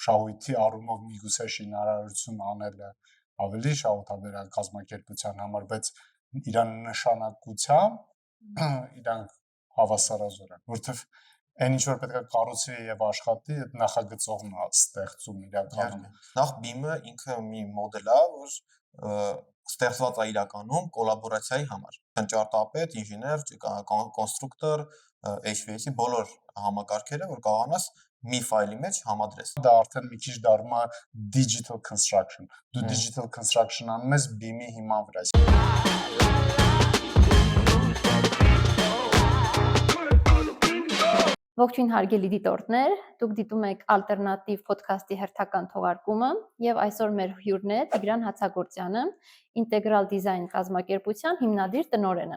շահույթի առումով միգուցե շինարարություն անելը ավելի շահութաբերական կազմակերպության համար, բայց իրան նշանակությամբ իրանք հավասարազոր են, որովհետև այն ինչ որ պետք է կառուցվի եւ աշխատի, այդ նախագծողն է ստեղծում իրականում։ Նախ BIM-ը ինքը մի մոդել է, որ ստեղծված է իրականում կոլաբորացիայի համար։ Ճարտարապետ, ինժեներ, կոնստրուկտոր, HVAC բոլոր համակարգերը, որ կարողանաս մի ֆայլի մեջ համադրես։ Դա արդեն մի քիչ դառնում է digital construction։ Դու digital construction անում ես BIM-ի հիման վրա։ Ողջույն հարգելի դիտորդներ, դուք դիտում եք ալտերնատիվ ոդքասթի հերթական թողարկումը եւ այսօր մեր հյուրն է Տիգրան Հացագործյանը, ինտեգրալ դիզայն կազմակերպության հիմնադիր տնօրենը։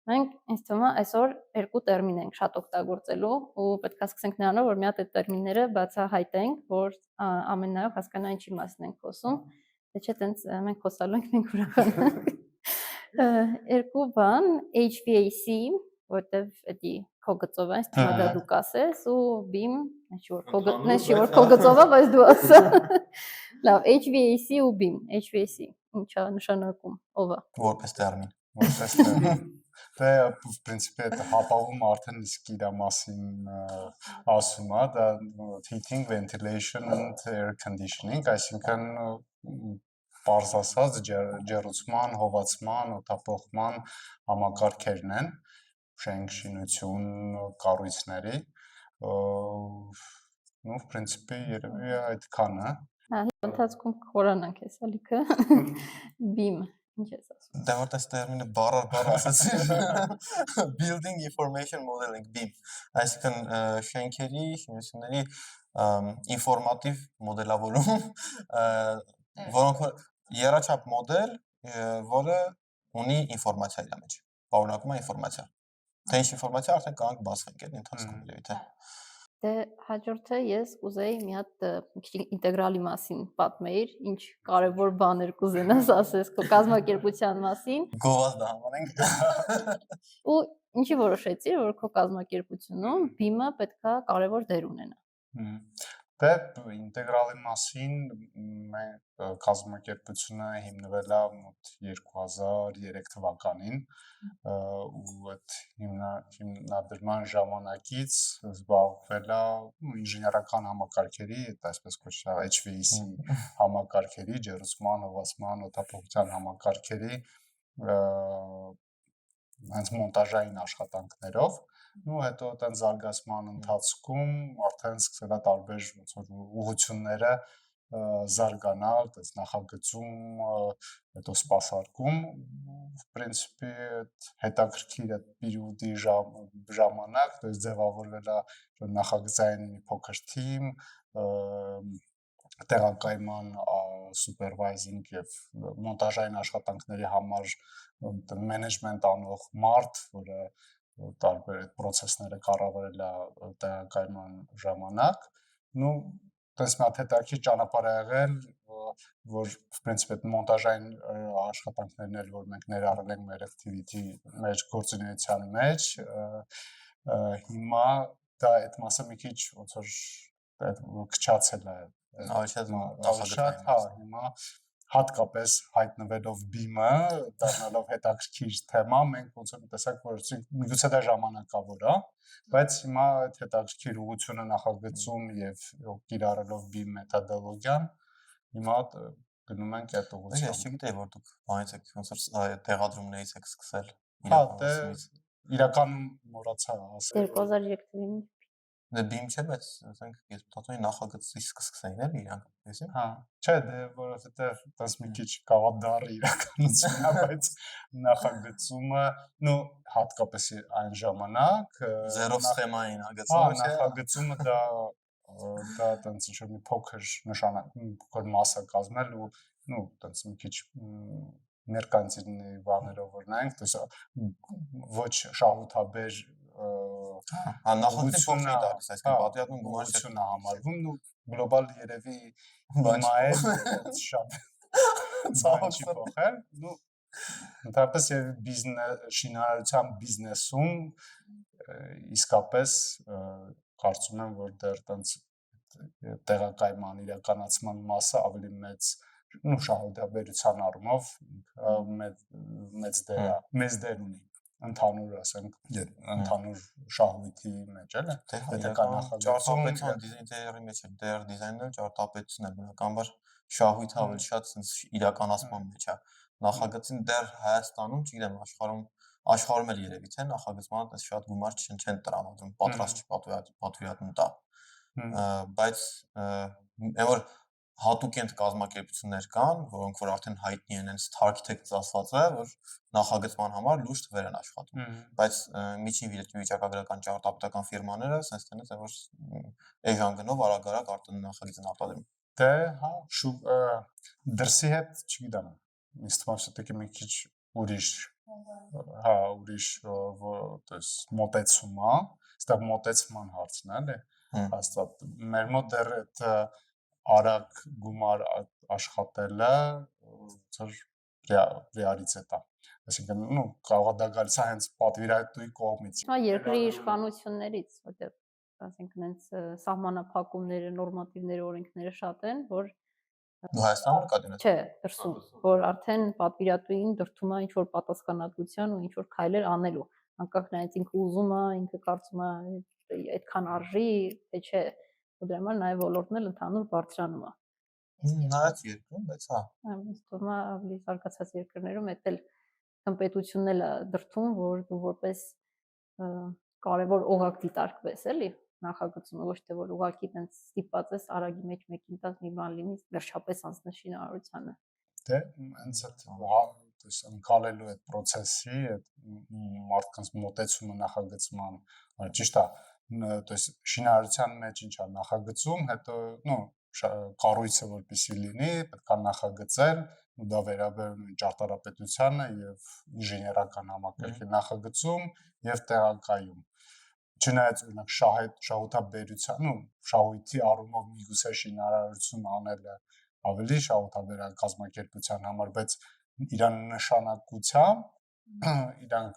Մենք ինձ թվում է այսօր երկու տերմին ենք շատ օգտագործելու ու պետք է սկսենք նրանով, որ մի հատ այդ տերմինները բացահայտենք, որ ամենայով հասկանան ինչի մասին ենք խոսում, թե չէ տենց մենք խոսալու ենք մենք ուրախանանք։ Երկու բան, HVAC, որտեվ էդի քո գծով է, ստիմա դա դու կասես ու BIM, նշի որ քո գծով է, բայց դու ասա։ Լավ, HVAC ու BIM, HVAC, ինչա նշանակում, ով է։ Որպես տերմին։ Դե в принципе это հապավում արդեն իսկ իր մասին ասում է, դա heating, ventilation and air conditioning, այսինքն պարզ ասած ջեռուցման, հովացման, օդափոխման համակարգերն են, շենք, շինություն, կառույցների, ну, в принципе, երևի այդքանը։ Հա, ընթացքում խորանանք էս ալիքը։ BIM, ինչ ես ասում։ Դա որ այս տերմինը բառ ասացի։ Building Information Modeling BIM, այսինքն շենքերի, շինությունների ինֆորմատիվ մոդելավորում, որոնք եռաչափ մոդել, որը ունի ինֆորմացիա իր մեջ, պարունակում է ինֆորմացիա։ Թե ինչ ինֆորմացիա արդեն կարող բացվենք այդ ընթացքում երևի թե։ Դե հաջորդը ես կուզեի մի հատ ինտեգրալի մասին պատմեիր, ինչ կարևոր բաներ կուզենաս ասես քո կազմակերպության մասին։ Գովազ դա համարենք։ Ու ինչի որոշեցիր, որ քո կազմակերպությունում BIM-ը պետքա կարևոր դեր ունենա։ Դե ինտեգրալի մասին մեր կազմակերպությունը հիմնվել է մոտ 2003 թվականին ու այդ հիմնադրման ժամանակից զբաղվել է ինժեներական համակարգերի, այսպես կոչված HVAC համակարգերի, ջեռուցման, հովացման, օդափոխության համակարգերի հենց մոնտաժային աշխատանքներով, ու հետո այդտեղ զարգացման ընթացքում արդեն սկսել է տարբեր ոնց որ ուղղությունները զարգանալ, այդպես նախագծում, հետո սպասարկում, в принципе, հետաքրքիր է պերիոդի ժամանակ, то есть ձևավորվել է նախագծային մի փոքր թիմ, տեղակայման սուպերվայզինգ եւ մոնտաժային աշխատանքների համար մենեջմենտ անող մարդ, որը տարբեր այդ process-ները կառավարել է տեղակայման ժամանակ, ну, տես մի հատ հետաքրքիր ճանապարհ ա եղել, որ в принципе այդ մոնտաժային աշխատանքներն էլ, որ մենք ներառել ենք մեր activity մեր գործունեության մեջ, հիմա դա այդ մասը մի քիչ ոնց որ քչացել է, հիմա հատկապես հայտնվելով BIM-ը, դառնալով հետաքրքիր թեմա, մենք ոնց որ տեսակ, որ միգուցե դա ժամանակավոր է, բայց հիմա այդ հետաքրքիր ուղղությունը նախագծում եւ կիրառելով BIM մեթոդոլոգիան, հիմա գնում ենք այդ ուղղությամբ։ Ես չգիտեի, որ դուք բանից եք ոնց որ տեղադրումներից եք սկսել։ Հա, դե իրականում մոռացա ասել։ 2003 թվականին Դե BIM չէ, բայց ասենք ես մտածում եմ նախագծի սկսեցին էլ իրանք, էսի։ Հա, չէ, դե որովհետեւ դες մի քիչ կարող դառը իրականությունն է, բայց նախագծումը, ну, հատկապես այն ժամանակ Zero սխեմային հագծումը, չէ։ Նախագծումը դա տենց ինչ-որ մի փոքր նշանակ, փոքր մասը կազմել ու, ну, տենց մի քիչ մերկանցիլների բաներով որ նայենք, то есть ոչ շահութաբեր նախագծությունը տալիս, այսինքն պատվիրատուն գումարությունը համարվում, ու գլոբալ երևի հիմա է շատ բան չի փոխել, ու ընդհանրապես շինարարության բիզնեսում իսկապես կարծում եմ, որ դեռ տենց այդ տեղակայման իրականացման մասը ավելի մեծ շահութաբերության առումով մեծ դեր ունի ընդհանուր, ասենք, ընդհանուր շահույթի մեջ, էլի։ Եթե կա ճարտարապետության դիզայների մեջ է, դեր դիզայնը ճարտարապետությունն է, բնականաբար շահույթը ավելի շատ sense իրականացման մեջ է։ Նախագծին դեռ Հայաստանում, չգիտեմ, աշխարհում էլ երևի թե նախագծմանը այդպես շատ գումար չեն տրամադրում, պատրաստ պատվիրատուն տա։ Բայց այն որ հատուկ են կազմակերպություններ կան, որոնք որ արդեն հայտնի են, հենց architect ասված է, որ նախագծման համար լուրջ թվեր են աշխատում։ Բայց միջին վիճակագրական ճարտարապետական ֆիրմաները sense տենց է, որ էժան գնով արագ-արագ արդեն նախագիծ են արտադրում։ Դե, հա, դրսի հետ, չգիտեմ, ինձ թվում է все-таки մի քիչ ուրիշ մոտեցում է, այստեղ մոտեցման հարցն է, էլի։ Հաստատ մեր մոտ դեռ այդ արագ գումար աշխատելը պրիորիտետ է։ Այսինքն, կարող է դա գալիս է հենց պատվիրատուի կողմից։ Հա, երկրի իշխանություններից, որտեղ ասենք հենց սահմանափակումները, նորմատիվները, օրենքները շատ են, որ Հայաստանում կա դրանց։ Չէ, դրսում, որ արդեն պատվիրատուին դրթում է ինչ-որ պատասխանատվության ու ինչ-որ քայլեր անելու, անկախ նրանից ինքը ուզում է, ինքը կարծում է այդքան արժի, թե չէ, ու դրա համար նաև ոլորտն էլ ընդհանուր բարձրանում է։ Նայած երկրում, բայց հա։ Ինձ թվում է ավելի զարգացած երկրներում այդ էլ կմպետությունն էլ է դրթում, որ դու որպես կարևոր օղակ դիտարկվես, էլի, նախագծում, ոչ թե որ ուղղակի տենց ստիպված ես արագի մեջ մեկին տաս մի բան լինի, վերջապես անցնես շինարարությանը։ Դե, հենց այդ ընկալելու այդ process-ի, այդ մարդկանց մոտեցումը նախագծման, ճիշտ է, то есть շինարարության մեջ ինչ է նախագծում, հետո, կառույցը որպեսզի լինի, պետք է նախագծել, ու դա վերաբերում է ճարտարապետությանը եւ ինժեներական համակարգի նախագծում եւ տեղակայում։ Չնայած օրինակ շահութաբերության, շահույթի առումով միգուցե շինարարություն անելը ավելի շահութաբերական կազմակերպության համար, բայց իրան նշանակությամբ իրանք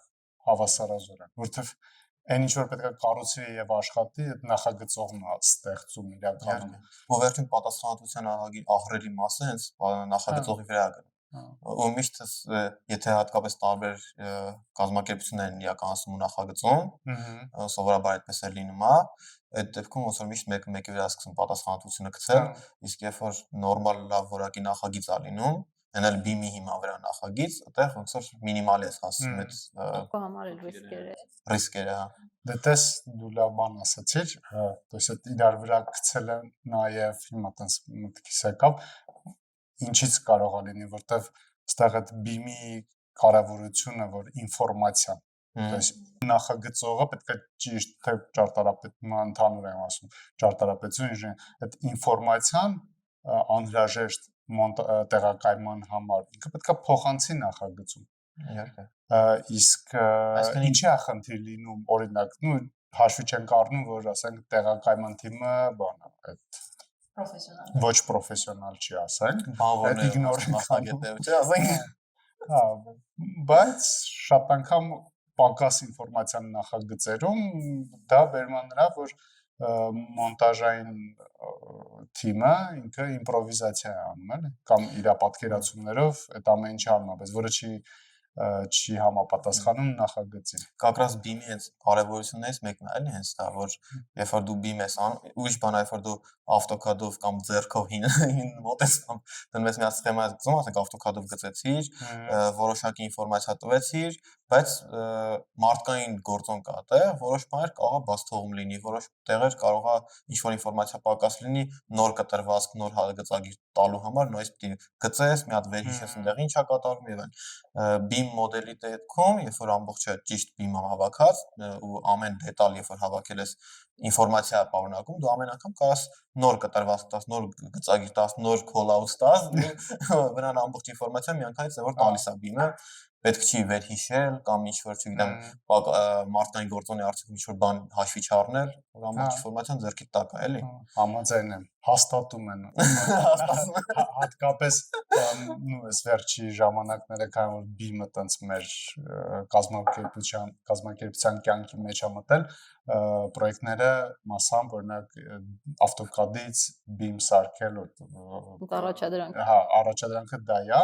հավասարազոր են, որովհետեւ այն ինչ որ պետք է կառուցվի եւ աշխատի, այդ նախագծողն է ստեղծում իրականում։ Ու վերջին պատասխանատվության ահռելի մասը հենց նախագծողի վրա է գնում։ Ու միշտ եթե հատկապես տարբեր կազմակերպություններ են իրականացնում նախագծում, սովորաբար այդպես է լինում, այդ դեպքում ոնց որ միշտ մեկի վրա սկսում պատասխանատվությունը գցել, իսկ երբ որ նորմալ լավ որակի նախագիծ է լինում, այնալ բիմի հիմա վրա նախագիծ, այդտեղ ոնց որ մինիմալ է հասցնում այդ համար էլ ռիսկերը, հա։ Դե տես դու լավ բան ասացիր, то есть այդ իրար վրա գցելը նաև հիմա տես մտքիս եկավ, ինչից կարող է լինի, որտեվ այստեղ այդ բիմի կարևորությունը, որ ինֆորմացիա, то есть նախագծողը պետք է ճիշտ թե ճարտարապետման ընդհանուր եմ ասում, ճարտարապետություն այդ ինֆորմացիան անհրաժեշտ տեղակայման համար ինքը պետք է փոխանցի նախագծում։ Իհարկե։ Իսկ ինչի է խնդիր լինում, օրինակ, հաշվի չենք առնում, որ ասենք տեղակայման թիմը բանը, այդ ոչ պրոֆեսիոնալ չի, ասենք, այդ իգնորացնագետներ, չէ, ասենք։ Հա, բայց շատ անգամ պակաս ինֆորմացիան նախագծերում դա բերում է նրա, որ մոնտաժային թիմը ինքը իմպրովիզացիա է անում, էլի, կամ իր պատկերացումներով այդ ամեն ինչը անում է, բայց որը չի համապատասխանում նախագծին։ Как раз բիմի հենց կարևորություններից մեկն է, էլի, հենց դա, որ երբ որ դու բիմ ես անում, ուրիշ բան է, երբ որ դու AutoCAD-ով կամ ձեռքով հին մոտեցնում, դնում ես մի հատ սխեմա գծում, ասենք AutoCAD-ով գծեցիր, որոշակի ինֆորմացիա տվեցիր, բայց մարդկային գործոն կա այդտեղ, որոշ բաներ կարող է բաց թողում լինի, որոշ տեղեր կարող է ինչ-որ ինֆորմացիա պակաս լինի, նոր կտրվածք, նոր հալգծագիր տալու համար, նույնիսկ պիտի գծես, մի հատ վերհիշես այնտեղ ինչ է կատարվում եւ այլն։ Բիմ մոդելի դեպքում, երբ որ ամբողջը ճիշտ բիմ է հավաքած ու ամեն դետալ երբ որ հավաքել ես ինֆորմացիա պարունակում, դու ամեն անգամ կարաս նոր կտրվածք տաս, նոր գծագիր տաս, նոր call-out տաս, վրան ամբողջ ինֆորմացիա միանգամից է որ տալիս է բիմը, պետք չի վերհիշել կամ ինչ-որ, չգիտեմ, մարդկային գործոնի արդյունքում ինչ-որ բան հաշվի չառնել, որ ամբողջ ինֆորմացիան ձեռքիդ տակ է, էլի։ Համաձայն եմ, հաստատում են։ Հատկապես այս վերջի ժամանակները քան որ BIM-ը տենց մեր կազմակերպության կյանքի մեջ է մտել, պրոյեկտները մասամբ օրինակ AutoCAD-ից BIM սարքել առաջադրանք։ Հա, առաջադրանքը դա է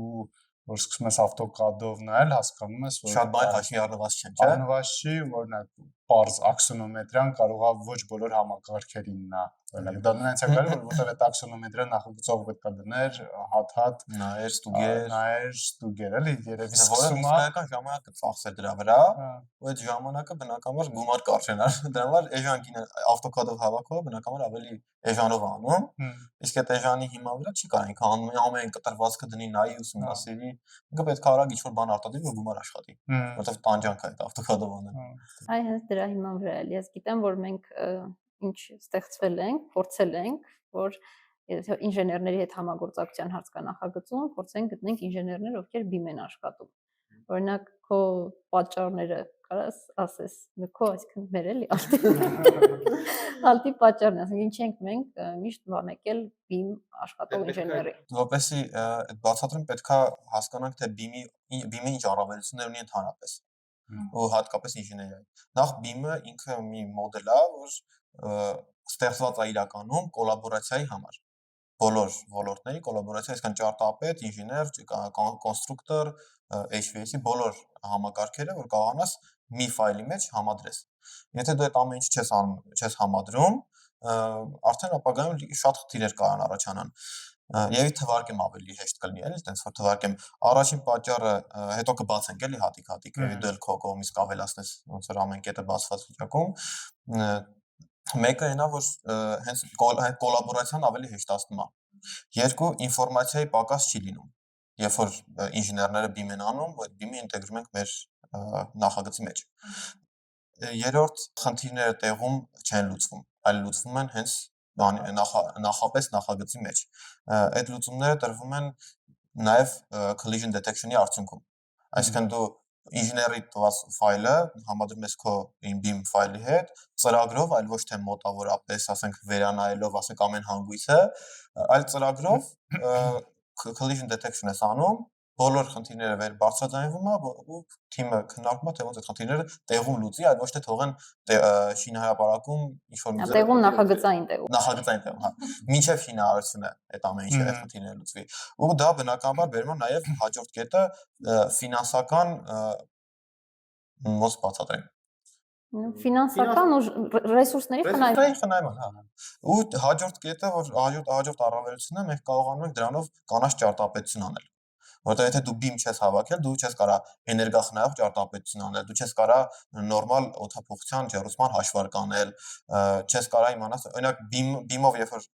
ու որ սկսում ես AutoCAD-ով նայել, հասկանում ես, որ շատ բան հաշվի առնված չեն, չէ՞։ Առնված չի, օրինակ պարզ աքսոնոմետրիան կարող է ոչ բոլոր համակարգերին նա օրինակ դա նույնպես է կարելի որ որտեղ այդ աքսոնոմետրիա նախագծող պետք է դներ հատ նայեր ստուգեր էլի երևի սկսում է իսկական ժամանակը ծախսել դրա վրա ու այդ ժամանակը բնականաբար գումար կարճենար դրա համար էժան AutoCAD-ով հավաքողը բնականաբար ավելի էժանով անում իսկ այդ էժանի հիման վրա չի կարող ինքան ամեն կտրվածքը դնի նայի ուսումնասիրի ինքը պետք է արագ ինչ-որ բան արտադրի որ գումար աշխատի որովհետև տանջանք է այդ AutoCAD-ով անը այ հենց դրա հիման վրա էլի ես գիտեմ որ մենք ինչ ստեղծվել ենք փորձել ենք որ ինժեներների հետ համագործակցության հարց կա նախագծում փորձենք գտնենք ինժեներներ ովքեր BIM են աշխատում օրինակ քո պատճառները կարաս ասես քո այսքան մեր էլի ալտի պատճառն ասենք ինչ ենք մենք միշտ վամեկել BIM աշխատող ինժեների որպեսզի այդ բացատրում պետքա հասկանանք թե BIM-ը ինչ առավելություններ ունի ընդհանրապես ու հատկապես ինժեներիայի նախ BIM-ը ինքը մի մոդել է որ ստեղծված է իրականում կոլաբորացիայի համար բոլոր ոլորտների կոլաբորացիա, այսինքն ճարտարապետ, ինժեներ, կոնստրուկտոր, HVAC բոլոր համակարգերը, որ կարողանաս մի ֆայլի մեջ համադրես։ Եթե դու այդ ամեն ինչ չես համադրում, արդեն ապագայում շատ խնդիրներ կարող առաջանան։ Եվ թվարկեմ ավելի հեշտ կլինի, էլի, այտենց որ թվարկեմ առաջին պատճառը, հետո կբացենք էլի հատիկ, դու էլ քո կողմից կավելացնես, ոնց որ ամեն կետը բացված վիճակում։ Մեկը այնա որ հենց կոլաբորացիան ավելի հեշտացնում է։ Երկու ինֆորմացիայի պակաս չի լինում։ Երբ որ ինժեներները BIM են անում, այդ BIM-ը ինտեգրում ենք մեր նախագծի մեջ։ Երրորդ խնդիրները տեղում չեն լուծվում, այլ լուծվում են հենց նախապես նախագծի մեջ։ Այդ լուծումները տրվում են նաև collision detection-ի արդյունքում։ Այսինքն դու ինժեների տված ֆայլը համադրում ես քո BIM ֆայլի հետ ծրագրով, այլ ոչ թե մոտավորապես, ասենք վերանայելով, ասենք ամեն հանգույցը, այլ ծրագրով collision detection ես անում, բոլոր խնդիրները վեր բարձրաձայնվում է ու թիմը քննարկում է թե ոնց այդ խնդիրները տեղում լուծի, այլ ոչ թե թողեն շինահրապարակում ինչ-որ տեղում նախագծային տեղում, հա, մինչև շինարարությունը այդ ամեն ինչը այդ խնդիրները լուծվի։ Ու դա բնականաբար բերում է նաև հաջորդ կետը ֆինանսական ոնց բացատրենք ֆինանսական ու ռեսուրսների խնայման, հա։ Ու հաջորդ կետը, որ հաջորդ առավելությունը մենք կարողանում ենք դրանով կանաչ ճարտարապետություն անել։ Որտեղ եթե դու BIM չես հավաքել, դու չես կարա էներգախնայող ճարտարապետություն անել, դու չես կարա նորմալ օդափոխության ջեռուցման հաշվարկ անել, չես կարա իմանալ, օրինակ BIM-ով երբ որ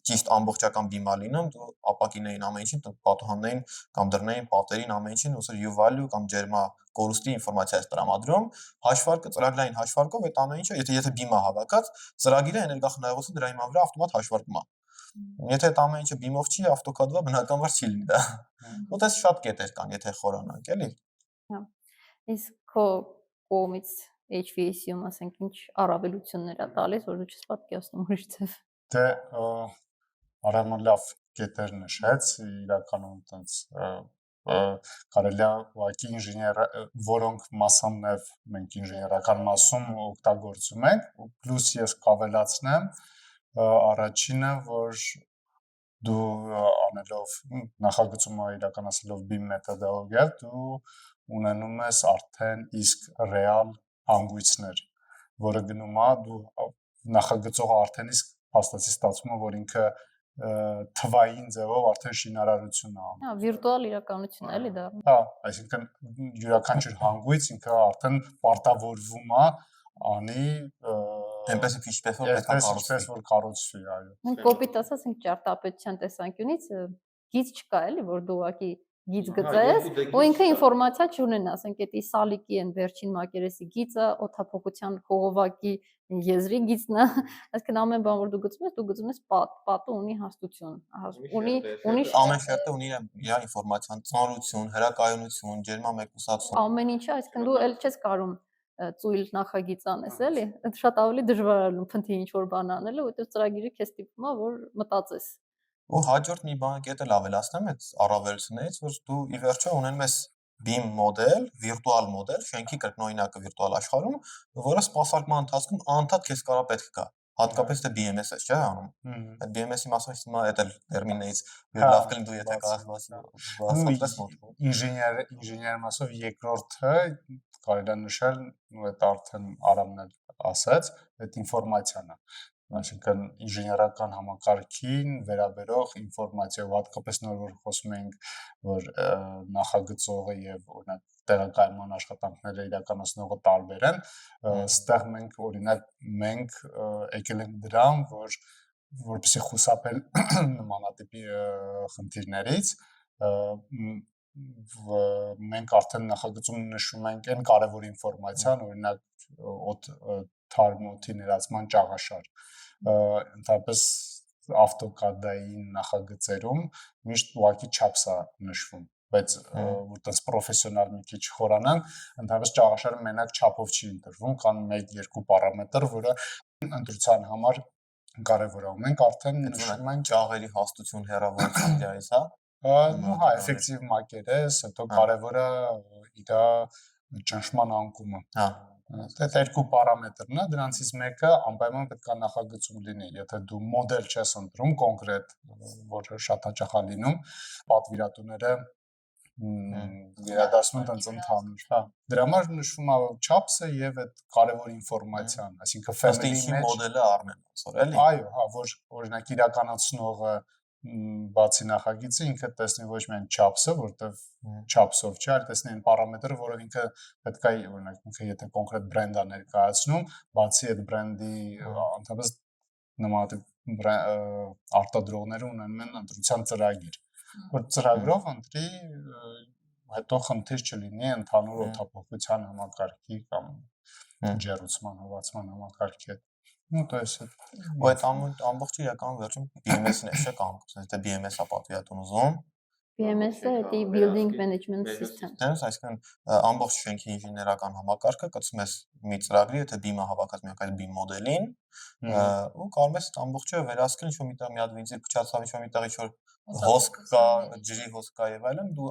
ճիշտ ամբողջական BIM-ա լինում, դու ապակիներին ամեն ինչին, պատուհաններին կամ դռներին, պատերին ամեն ինչին ոնց որ U-value կամ ջերմա կորուստի ինֆորմացիա է տրամադրում, հաշվարկը ծրագրային հաշվարկով այդ ամեն ինչը, եթե BIM-ը հավաքած, ծրագիրը էներգախնայողությունը դրա հիման վրա ավտոմատ հաշվարկում է։ Եթե այդ ամեն ինչը BIM-ով չի, AutoCAD-ով բնականաբար չի լինի դա։ Որտես շատ կետեր կան, եթե խորանանք, էլի։ Հա։ Իսկ քո կողմից HVAC-ում, ասենք, ինչ առավելություններ է տալիս, որ դու չես պատկերացնում ուրիշ ձև։ Դե արամն լավ կետեր նշեց, իրականում այտենց կարելի է ուղղակի ինժեներ, որոնք մասամբ մենք ինժեներական մասում օգտագործում ենք, պլյուս ես կավելացնեմ առաջինը, որ դու անելով նախագծումը իրականացնելով BIM մեթոդոլոգիա, դու ունենում ես արդեն իսկ ռեալ հանգույցներ, որը գնում է դու նախագծողը արդեն իսկ հաստատի ստացվում է, որ ինքը թվային ձևով արդեն շինարարություն է անում։ Հա, վիրտուալ իրականություն է, էլի դառնում։ Հա, այսինքն յուրաքանչյուր հանգույց ինքը արդեն պարտավորվում է անի այնպես ինչպես որ կառուցվի, այո։ Մենք կոպիտ ասած ենք ճարտարապետության տեսանկյունից գիծ չկա, էլի, որ դու ուղղակի գիծ գծես ու ինքը ինֆորմացիա չունենա, ասենք էդի սալիկի են վերջին մակերեսի գիծը, օթափողության խողովակի եզրի գիծն է, այսինքն ամեն բան որ դու գծում ես պատը ունի հաստություն, ունի ամեն շերտը ունի իր ինֆորմացիան, ծանրություն, հրակայունություն, ջերմամեկուսացում։ Ամեն ինչը, այսինքն դու էլ չես կարող ծույլ նախագիծ անես, էլի, այդ շատ ավելի դժվար է լինում փնթի ինչ որ բան անելը, որովհետև ծրագիրը քեզ տիպում է, որ մտածես։ Ու հաջորդ մի բան կետը ավելացնեմ այդ առավելություններից, որ դու ի վերջո ունենում ես BIM մոդել, վիրտուալ մոդել, շենքի կրկնօրինակը վիրտուալ աշխարհում, որը սպասարկման ընթացքում անդադ քեզ կարա պետք գա։ Հատկապես թե BMS-ը, չէ՞ անում։ Այդ BMS-ի մասով հիմա այդ էլ տերմիններից լավ կլինի դու եթե կարաս ինժեներ մասով երկրորդը կարելի է նշել, ու այդ արդեն Արամն էլ ասաց, այդ ինֆորմացիան է, այսինքն ինժեներական համակարգին վերաբերող ինֆորմացիա, հատկապես նոր որ խոսում ենք, որ նախագծողը եւ օրինակ տեղակայման աշխատանքները իրականացնողը տարբեր են, ստեղ մենք եկել ենք դրան, որպեսզի խուսափել նմանատիպի խնդիրներից, մենք արդեն նախագծում նշում ենք այն կարևոր ինֆորմացիան, օրինակ թարմոթի ներածման ճաղաշար, ընդհանրապես ավտոկադային նախագծերում միշտ ուղղակի չափս է նշվում, բայց որտես պրոֆեսիոնալ մի քիչ խորանան, ընդհանրապես ճաղաշարը մենակ չափով չի ընտրվում, կան 1-2 պարամետր, որը ընտրության համար կարևոր է, մենք արդեն նշում ենք ճաղերի հաստություն, հեռավորություն դրանից, հա։ Հա, էֆեկտիվ մակերես, հետո կարևորը իր ճնշման անկումը։ Հա։ Այդ երկու պարամետրն է, դրանցից մեկը անպայման պետք է նախագծում լինի, եթե դու մոդել չես ընտրում կոնկրետ, որը շատ հաճախ է լինում, պատվիրատուները վերադասում են ընդհանուր, հա։ Դրա համար նշվում է չափսը եւ այդ կարևոր ինֆորմացիան, այսինքն family մոդելը առնեն, ասոր, էլի։ Այո, հա, որ օրինակ իրականացնողը բացի նախագիծը ինքը տեսնի ոչ միայն չափսը, որտեվ չափսով չէ, այլ տեսնի այն պարամետրը, որով ինքը պետք է օրինակ ինքը եթե կոնկրետ բրենդ է ներկայացնում, բացի այդ բրենդի ընդհանրապես նմանատիպ արտադրողները ունենում են ընտրության ծրագիր, որ ծրագրով ընտրի հետո խնդիր չլինի ընդհանուր օդափոխության համակարգի կամ ջեռուցման, հովացման համակարգի հետ։ Ну, то есть ու այդ ամբողջը իրական վերջում BMS-ն է, չէ՞ կամ ասես թե BMS-ը պատվիրատուն ուզում։ BMS-ը դա Building Management System։ Այսինքն ամբողջ շենքի ինժեներական համակարգը կցում ես մի ծրագրի, եթե BIM-ը հավաքած միակայ BIM մոդելին, ու կարող ես ամբողջը վերահսկել ինչ-որ մի հատ բենզին փչացավ, ինչ-որ մի տեղ ինչ-որ հոսք կա, ջրի հոսք կա եւ այլն, դու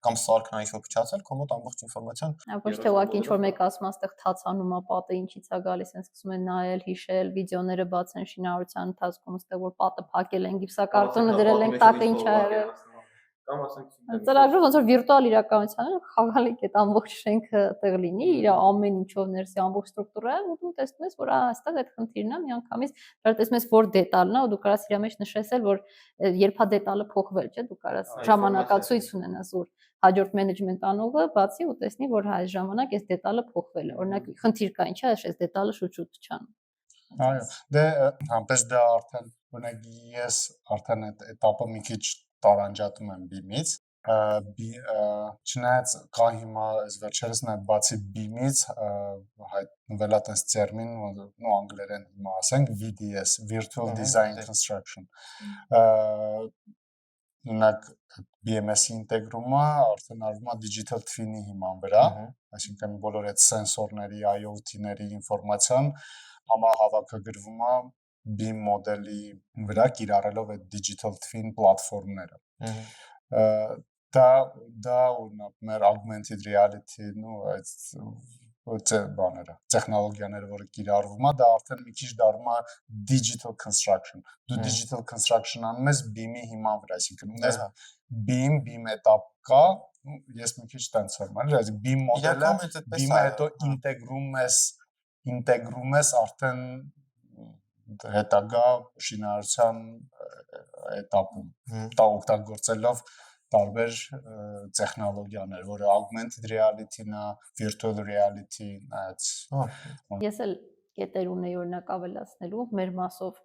կամ սարքն ինչ-որ փչացել, քո մոտ ամբողջ ինֆորմացիան։ Ոչ թե ուղղակի ինչ-որ մեկ ասում աստեղ թացանում է պատը, ինչից է գալիս, են սկսում են նայել, հիշել, վիդեոները բացեն շինարարության ընթացքում, աստեղ որ պատը փակել են, գիպսակարտոնը դրել են, տակը ինչ է եղել։ Կամ ասենք ծրագրով ոնց որ վիրտուալ իրականության խաղալիք այդ ամբողջ շենքը տեղ լինի, իր ամեն ինչով ներսի ամբողջ ստրուկտուրա, ու դու տեսնում ես, որ այստեղ այդ խնդիրն է, միանգամից դեռ տեսնում ես, որ դետալն է, ու դու կարաս իր մեջ նշել, որ երբ է դետալը փոխվել, չէ՞, դու կարաս ժամանակացույց ունենաս, որ հաջորդ մենեջմենտ անողը բացի ու տեսնի, որ այս ժամանակ այս դետալը փոխվել է։ Օրինակ խնդիր կա, ինչա այս դետալը շուտ-շուտ չան։ Այո, դե համպես դա արդեն օրինակ ես արդեն այդ этаպը մի քիչ տարանջատում եմ BIM-ից, չնայած կա հիմա այս վերջերս նաև բացի BIM-ից հայտնվել է այս տերմին, ու անգլերեն հիմա ասենք VDS, Virtual Design Construction, օրինակ BMS-ի ինտեգրումը արդեն արվում է digital twin-ի հիման վրա, այսինքն բոլոր այդ սենսորների, IoT-ների ինֆորմացիան համահավաքագրվում է BIM մոդելի վրա կիրառելով այդ digital twin պլատֆորմները։ Դա օրինակ մեր augmented reality-ն ու այդ բաները, տեխնոլոգիաները, որը կիրառվում է, դա արդեն մի քիչ դառնում է digital construction։ Դու digital construction անում ես BIM-ի հիման վրա, այսինքն ունես BIM этап կա, ես մի քիչ տենց եմ, այսինքն BIM մոդելը, BIM-ը հետո ինտեգրում ես արդեն հետագա շինարարության этаպում, դա օգտագործելով տարբեր տեխնոլոգիաներ, որը augmented reality-ն է, virtual reality-ն է։ Ես էլ կետեր ունեի օրինակ ավելացնելու մեր մասով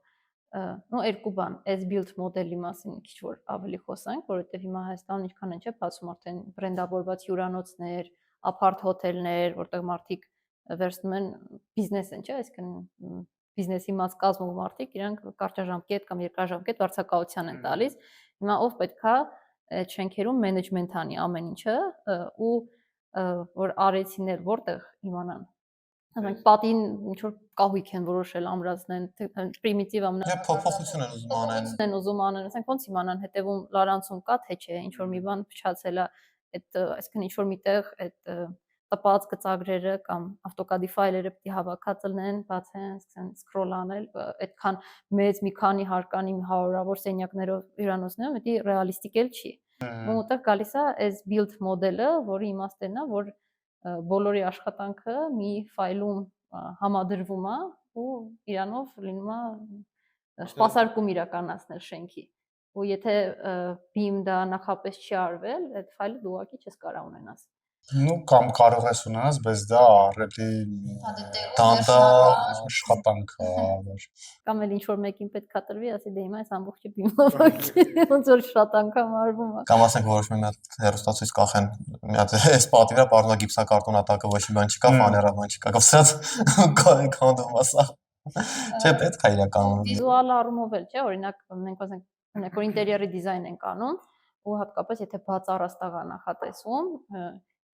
նո երկու բան, as build մոդելի մասին քիչ որ ավելի խոսանք, որովհետև հիմա Հայաստանում ինչքան են չէ բացում արդեն բրենդավորված հյուրանոցներ, ապարտ հոթելներ, որտեղ մարդիկ վերցնում են բիզնես են, չէ, այսինքն բիզնեսի մաս կազմող մարդիկ իրանք կարճաժամկետ կամ երկարաժամկետ վարձակալության են տալիս։ Հիմա ով պետքա այդ շենքերում մենեջմենտ անի ամեն ինչը ու որ արեցիներ որտեղ իմանան Ասենք պատին ինչ որ կահույք են որոշել ամրացնեն, պրիմիտիվ ամենա փոփոխություն են ուզում անեն։ Են ուզում անեն, ասենք ոնց իմանան հետևում լարանցում կա թե չէ, ինչ որ մի բան փչացել է, այդ այսինքն ինչ որ միտեղ այդ տպած գծագրերը կամ AutoCAD-ի ֆայլերը պետք է հավաքած լինեն, բացեն, սկսեն սկրոլ անել, այդքան մեծ մի քանի հարկանի հարյուրավոր սենյակներով հյուրանոցներում, դա ռեալիստիկ էլ չի։ Որտեղ գալիս է as build մոդելը, որի իմաստն է, որ բոլորի աշխատանքը մի ֆայլում համադրվում է ու իրանով լինում է սպասարկում իրականացնել շենքի։ Ու եթե BIM դա նախապես չի արվել, այդ ֆայլը դու ուղղակի չես կարող ունենաս։ Ну, կամ կարող ես ունենաս, բայց դա ահռելի դանդաղ աշխատանք է, որ Կամ էլ ինչ որ մեկին պետքա տրվի, ասի դե հիմա այս ամբողջը BIM-ով ոնց որ աշխատանք է մարվում է։ Կամ ասենք որոշում մի հատ հեռուստացույց կախեն, մի հատ էս պատի վրա բառնա գիպսակարտոն ատակը ոչ մի բան չկա, ֆաներա բան չկա, կապսած կանդում ասա։ Չէ, պետք է իրականում։ Վիզուալ առումով էլ, չէ, օրինակ մենք ասենք, որ ինտերիերի դիզայն ենք անում, ու հատկապես եթե բաց առաստաղ նախատեսում,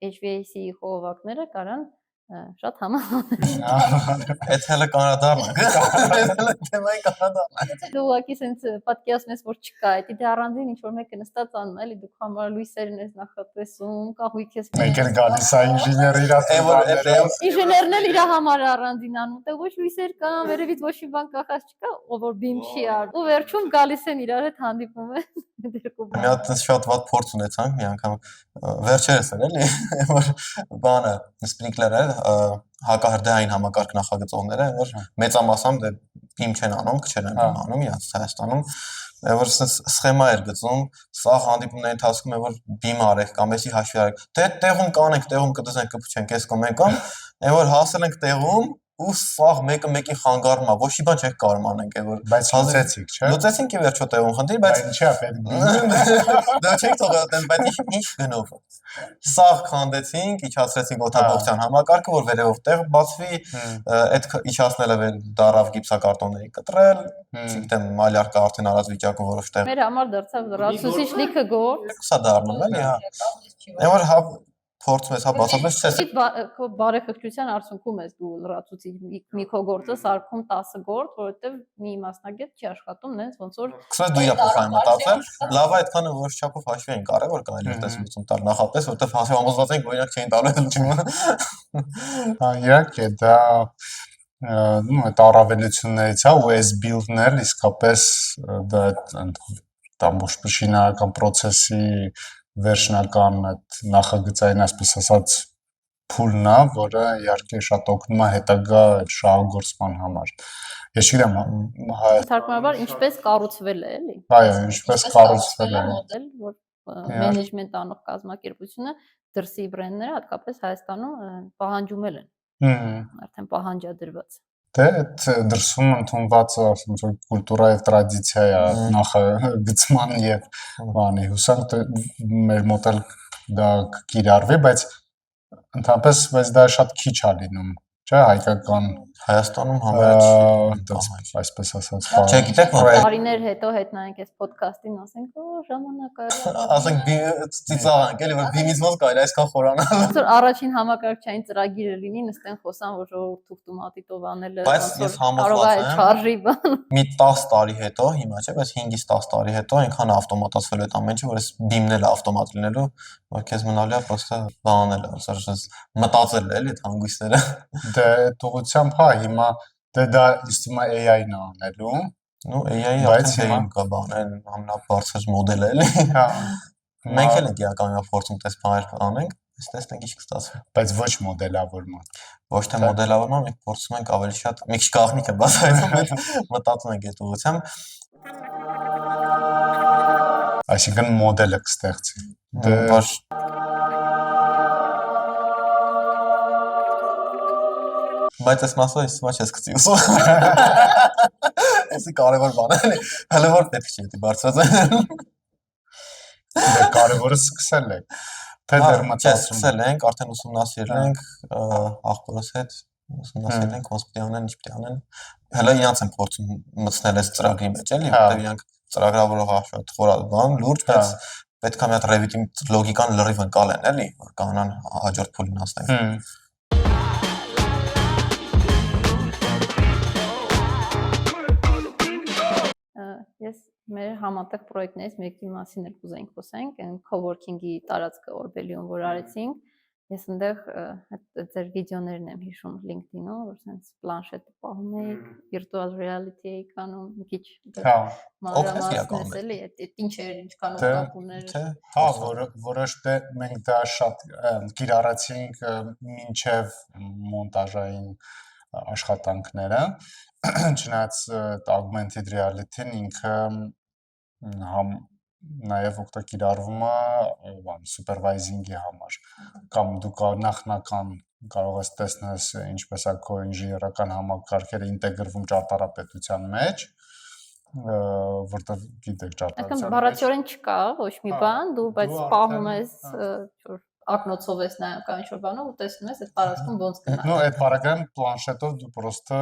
HVAC-ի խողովակները կարան շատ համահան։ Այդ հելը կանադառնանք։ Այդ հելը թեմայի կանադառնանք։ Դու ուղղակի sense պատկերացնում ես, որ չկա, դա առանձին ինչ որ մեկը նստած անում է, էլի դուք համար լույսերն ես նախատեսում, կահույք ես։ մեկ էլ գալիս է ինժեները Ինժեներն էլ իր համար առանձին անում, դե ոչ լույսեր կան, վերևից ոչ մի բան կախած չկա, ով որ BIM չի արվում։ Ու վերջում գալիս են իրար հետ հանդիպում են երկու բան։ Մի հատ շատ վատ փորձ ունեցանք մի անգամ վերջերս էր էլի, որ բանը սպրինկլերը հակահրդեհային համակարգ նախագծողները, որ մեծամասամբ դե BIM չեն անում, քչեր են անում իրանց Հայաստանում, որ սխեմա էր գծում, սա հանդիպումների ընթացքում է որ BIM արեք կամ էսի հաշվի արեք, դե տեղում կանենք, տեղում կդզենք, կփչենք, էս կամ այն կամ, այն որ հասել ենք տեղում ու սաղ մեկը մեկին խանգարում է, ոչ մի բան չեք կարող անենք, որ բայց լուծեցիք, չէ՞։ Լուծեցինք ի վերջո տեղում խնդիր, բայց ինչի է պետք։ դա չեք թողել, բայց ինչ գնով։ Սաղ քանդեցինք, իջացրեցինք օդապոխության համակարգը, որ վերևով տեղ բացվի, այդ իջացնելը դարավ գիպսակարտոնների կտրել, չգիտեմ, մալյարկը արդեն արած վիճակում որոշ տեղ։ Մեր համար դարձավ լրացուցիչ լիքը գործ։ Սա դառնում էլի, հա։ Այն որ հա փորձում ես հա բացատրես չես Քո բարեխղճության արդյունքում ես դու լրացուցիչ մի քո գործը սարքում 10 գործ, որովհետև մի մասնագետ չի աշխատում նենց ոնց որ Քսես դու իրա փոխային մտածել, լավ է այդքանը որոշ չափով հաշվի են կարել, որ կարելի է տես լուծում տալ նախապես, որովհետև հաշվի համոզված ենք, որ իրանք չէին տալու այդ լուծումը։ Հա, իհարկե, դա նո այդ առավելություններից է ու այս build-ն էլ իսկապես դա ամբողջ շինարարական process-ի վերջնական այդ նախագծային այսպես ասած փուլն է, որը իհարկե շատ օգնում է հետագա շահագործման համար։ Ես չգիտեմ, Թարգմանաբար ինչպես կառուցվել է, էլի։ այո, ինչպես կառուցվել է մոդել, որ մենեջմենտ անող կազմակերպությունը դրսի բրենդները հատկապես Հայաստանում պահանջումել են։ Արդեն պահանջադրված։ Դե այդ դրսում ընդունված ասեմ որ կուլտուրա եւ տրադիցիա է նախագծման եւ բանի հուսանք մեր մոտ էլ դա կիրառվի, բայց ընդհանրապես բայց դա շատ քիչ է լինում, չէ՞, հայկական Հայաստանում համարյա այսպես ասած Չէ, գիտեք որ Տարիներ հետո հետ նայենք այս ոդքասթին, ասենք, օ, ժամանակը ասենք ծիծաղանք, էլի որ բիմից ոնց կարելի այսքան խորանալ։ Ոնց որ առաջին համակարգչային ծրագիրը լինի, նստեն խոսան, որ ժողովուրդ թուղթումատիտով անելը Բայց ես համոզված կարող է եմ, չարժի բան։ Մի 10 տարի հետո, հիմա չէ, բայց 5-ից 10 տարի հետո այնքան ավտոմատացվել է այդ ամեն ինչը, որ այս BIM-ն էլ ավտոմատ լինելու, որ քեզ մնալու է պրոստը բանել, ասած մտածել էլի այդ հանգույցները։ Դե ուղղությամբ հա հիմա դա իստում է AI-ն անելու, Ну AI-ի արդեն BIM կա բաներ, ամենաբարձր մոդելը էլի։ հա Մենք էլ ենք իրականում փորձում տես բաներ անենք, այս տեսնենք ինչ կստացվի։ բայց ոչ մոդելավորման։ Ոչ թե մոդելավորման, մենք փորձում ենք ավելի շատ, մի քիչ գաղտնիք է բացահայտում, բայց մտածում ենք այդ ուղղությամբ։ Այսինքն մոդելը կստեղծի։ Որ Բայց այս մասը ես ոչ ես գցի ուսում։ էսի կարևոր բան է, էլի։ Հələ որ պետք չի դի բարձրացնել։ Դե կարևորը սկսել եք։ Թե դեռ մտածում սկսել ենք, արդեն ուսումնասիրել ենք աղբորս հետ, ուսումնասիրել ենք ոնց պետք է անեն, ինչ պետք է անեն։ Հələ իրանց են փորձում մտցնել այս ծրագրի մեջ, էլի, որտեղ իրանք ծրագրավորողը շատ խորալ բան, լուրջ, բայց պետք է մի հատ Revit-ի լոգիկան լրիվ ընկալեն, էլի, որ կանան հաջորդ փուլին հասնեն։ Ես մեր համատեղ պրոյեկտներից մեկի մասին էլ կուզենք խոսենք, այն coworking-ի տարածքը Orbelium, որ արեցինք։ Ես այնտեղ ձեր վիդեոներն եմ հիշում LinkedIn-ում, որ sense պլանշետը պահում էիք, virtual reality էիք անում, մի քիչ մանրամասնես էլի, այդ ինչ էր, ինչքան օգտակու ուներ։ Հա, որոշ դե մենք դա շատ կիրառեցինք մինչև մոնտաժային աշխատանքները, չնայած augmented reality-ն ինքը նաև օգտակիրառվում է բան supervising-ի համար կամ դու նախնական կարող ես տեսնես ինչպես է քո ինժեներական համակարգերը ինտեգրվում ճարտարապետության մեջ, որտեղ գիտեք ճարտարապետության մեջ բառացիորեն չկա ոչ մի բան, դու բայց պահում ես որ ակնոցով ես նայում կամ ինչ-որ բանով ու տեսնում ես այդ տարածքում ոնց կնա։ Ну, այդ բառական պլանշետով դու պրոստը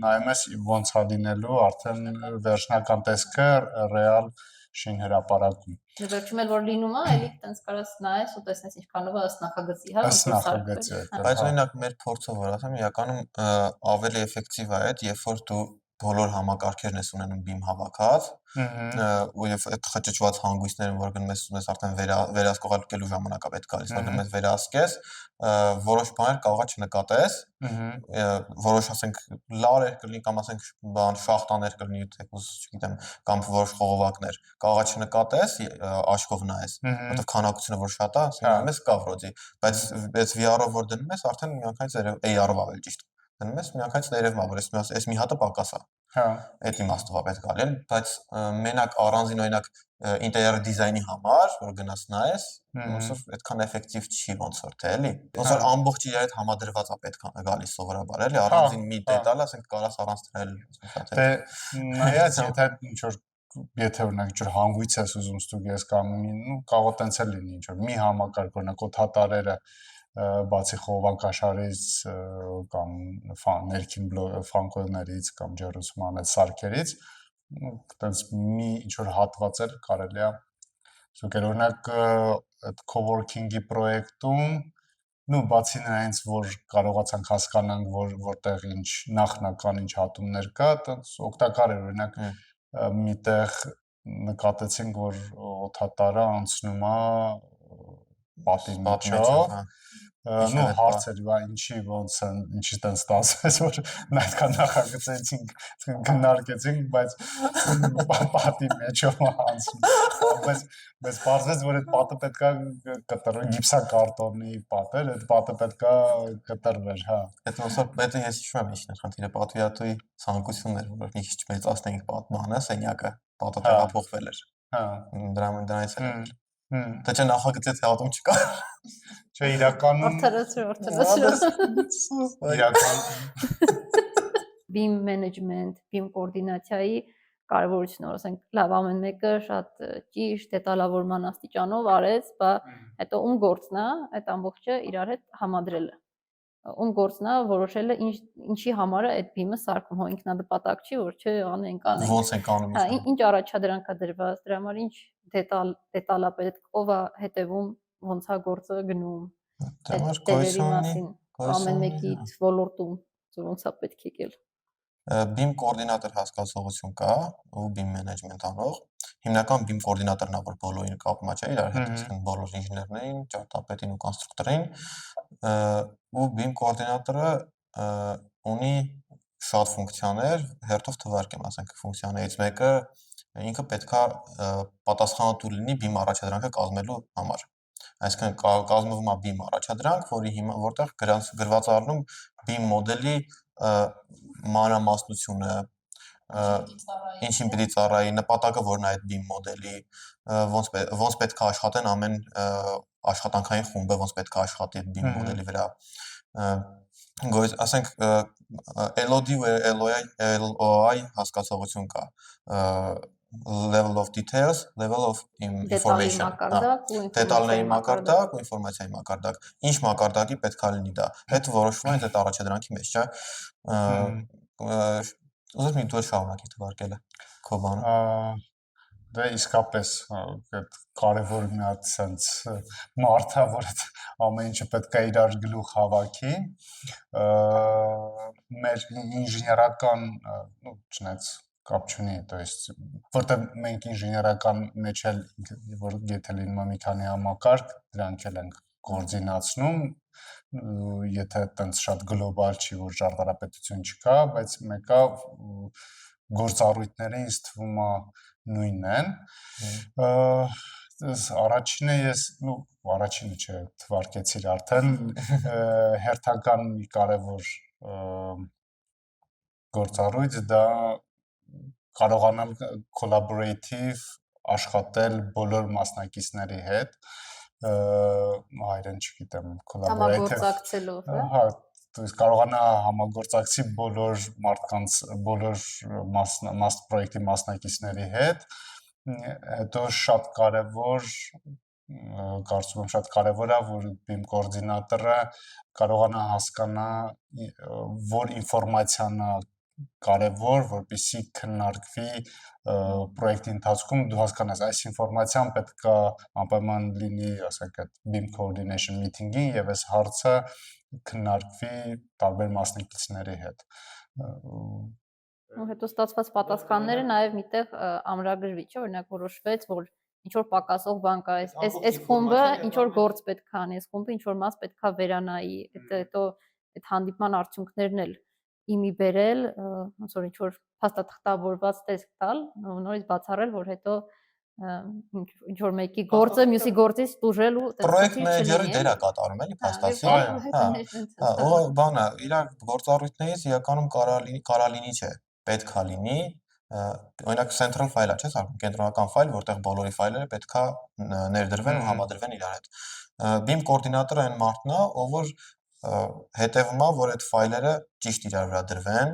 նայում ես ոնց է լինելու արդեն վերջնական տեսքը ռեալ շին հրապարակում։ Վերջում էլ որ լինում է, էլի տենց կարաս նայես ու տեսնես ինչքանով է ըստ նախագծի, հա, ըստ նախագծի։ Բայց օրինակ մեր փորձը որ ասեմ, իրականում ավելի էֆեկտիվ է այդ, երբ որ դու բոլոր համակարգերն ես ունենում BIM հավաքած, ու եւ այդ խճճված հանգույցներն որ գնում ես արդեն վերահսկողարկելու ժամանակ է պետք գալիս, որ գնում ես վերահսկես, որոշ բաներ կարողա չնկատես, որոշ ասենք լարեր կլինի կամ ասենք բան շախտաներ կլինի, թեկուզ, չգիտեմ, կամ որոշ խողովակներ, կարողա չնկատես, աչքով նայես, որովհետեւ քանակությունը որ շատ է, ասում ես կա վրոդի, բայց այս VR-ով որ դնում ես, արդեն միանգամից AR-ով ավելի ճիշտ դնում ես, միանգամից ներևում է, որ այս մի հատը պակաս է։ Հա, այդ իմաստով է պետք է լինել, բայց մենակ առանձին օրինակ ինտերիեր դիզայնի համար, որ գնաս նայես, ոնց որ այդքան էֆեկտիվ չի ոնց որ թե էլի։ Ոնց որ ամբողջ իր հետ համադրված է պետք է գալիս սովորաբար էլի, առանձին մի դետալ, ասենք կարաս առանց դրել, ասենք թե նայած եթե օրինակ ինչ-որ հանգույց ես ուզում ստուգես կամ կարող է տենց էլ լինի ինչ-որ մի համակարգ, օրինակ օդատարերը բացի խողովակաշարից կամ ներքին ֆանկոներից կամ ջերուսման այդ սարքերից այտենց մի ինչ-որ հատված էլ կարելի է ստուգել օրինակ այդ coworking-ի պրոյեկտում բացի նրանից որ կարողացանք հասկանանք որտեղ ինչ նախնական ինչ հատումներ կա այտենց օգտակար էր օրինակ միտեղ նկատեցինք որ օդատարը անցնում է պատի միջով հարցեր բա ինչի ոնց են ինչի տենց ստացվեց որ այդքան նախագծեցինք քննարկեցինք բայց պատի մեջով անցնում բայց բարձրացած որ այդ պատը պետքա կտրել գիպսակարտոնի պատ էր այդ պատը պետքա կտրվեր հա այդ ոնց որ պետք է ես հիշում եմ ինչն է խնդիրը պատվիրատուի ցանկություններ որ մի քիչ մեծացնենք պատմանը սենյակը պատը տեղափոխվել էր հա դրանից էր Դա չէ նախագծեց հատում չկա։ Չէ իրականում իրական BIM management, BIM կոորդինացիայի կարևորությունը, ասենք, լավ ամեն մեկը շատ ճիշտ դետալավորման աստիճանով արեց, բայց հետո ում գործն է այդ ամբողջը իրար հետ համադրելը։ Ում գործն է որոշելը ինչի համար է այդ BIM-ը սարքում, հո ինքնադպատակ չի, որ չէ անենք։ Ոնց ենք անում։ Հա, ինչ առաջադրանք է դրված, դրա համար ինչ դետալապետ ով է հետևում ոնց է գործը գնում դերերի մասին ամեն մեկի ոլորտում ոնց է պետք եկել BIM կոորդինատոր հասկացողություն կա ու BIM management անող հիմնական BIM կոորդինատորն է որ բոլորին կապում է իրար հետ իսկ բոլոր ինժեներներին ճարտարապետին ու կոնստրուկտորին ու BIM կոորդինատորը ունի շատ ֆունկցիաներ հերթով թվարկեմ ասենք ֆունկցիաներից մեկը ինքը պետքա պատասխանատու լինի BIM առաջադրանքը կազմելու համար այսինքն կազմվում է BIM առաջադրանք որի հիմա որտեղ գրված առնում BIM մոդելի մանրամասնությունը ինչին պիտի ծառայի նպատակը որն է այդ BIM մոդելի ոնց պետք է աշխատեն ամեն աշխատանքային խումբը ոնց պետք է աշխատի BIM մոդելի վրա ասենք LOD ու LOI հասկացողություն կա level of details, level of information, դետալների մակարդակ ու ինֆորմացիայի մակարդակ, ինչ մակարդակի պետք է լինի դա, այդ որոշվում է այդ առաջադրանքի մեջ, չէ՞։ Ուզում եմ դու շարունակի թվարկելը քո բանը։ Դա իսկապես այդ կարևոր մի հատ sense մարդա, որ այդ ամեն ինչը պետք է իրար գլուխ հավաքի։ Մեր ինժեներական, չնայած կապ չունի, то есть որտեղ մենք ինժեներական մեջ էլ որ եթե լինում է մի քանի համակարգ, դրանք էլ ենք կոորդինացնում, եթե այտենց շատ գլոբալ չի, որ ճարտարապետություն չկա, բայց մեկը գործառույթները ինձ թվում է նույնն են։ Առաջինը առաջինը չէ, թվարկեցիր արդեն, հերթական մի կարևոր գործառույթ դա կարողանալ collaborative աշխատել բոլոր մասնակիցների հետ, հայերեն չգիտեմ, համագործակցելով, հա, то есть կարողանա համագործակցի բոլոր մարդկանց, բոլոր պրոյեկտի մասնակիցների հետ, հետո շատ կարևոր կարծում եմ շատ կարևոր է, որ BIM կոորդինատորը կարողանա հասկանա, որ ինֆորմացիան է կարևոր, որպեսզի քննարկվի պրոյեկտի ընթացքում դու հասկանաս այս ինֆորմացիան պետք է անպայման լինի, ասենք այդ BIM coordination meeting-ին եւ այս հարցը քննարկվի տարբեր մասնակիցների հետ։ Ու հետո ստացված պատասխանները նաև միտեղ ամրագրվի, չէ՞, օրինակ որոշվեց, որ ինչ որ պակասող բան կա, այս խումբը ինչ որ գործ պետք է անի, այս խումբը ինչ որ մաս պետք է վերանայի, հետո այդ հանդիպման արդյունքներն էլ իմի բերել, ոնց որ ինչ որ փաստաթղթավորված տեսք տալ, նորից բացառել, որ հետո ինչ որ մեկի գործը մյուսի գործից տուժել ու պրոյեկտ մենեջերը դեր է կատարում, էլի փաստացի։ Հա, բանը, իր գործառույթներից իրականում կարա լինի, չէ, պետք է լինի, օրինակ central file-ը, չէ՞, կենտրոնական ֆայլ, որտեղ բոլորի ֆայլերը պետք է ներդրվեն ու համադրվեն իրար հետ։ BIM կոորդինատորը այն մարդն է, ով որ հետևում է, որ այդ ֆայլերը ճիշտ իրար վրա դրվեն,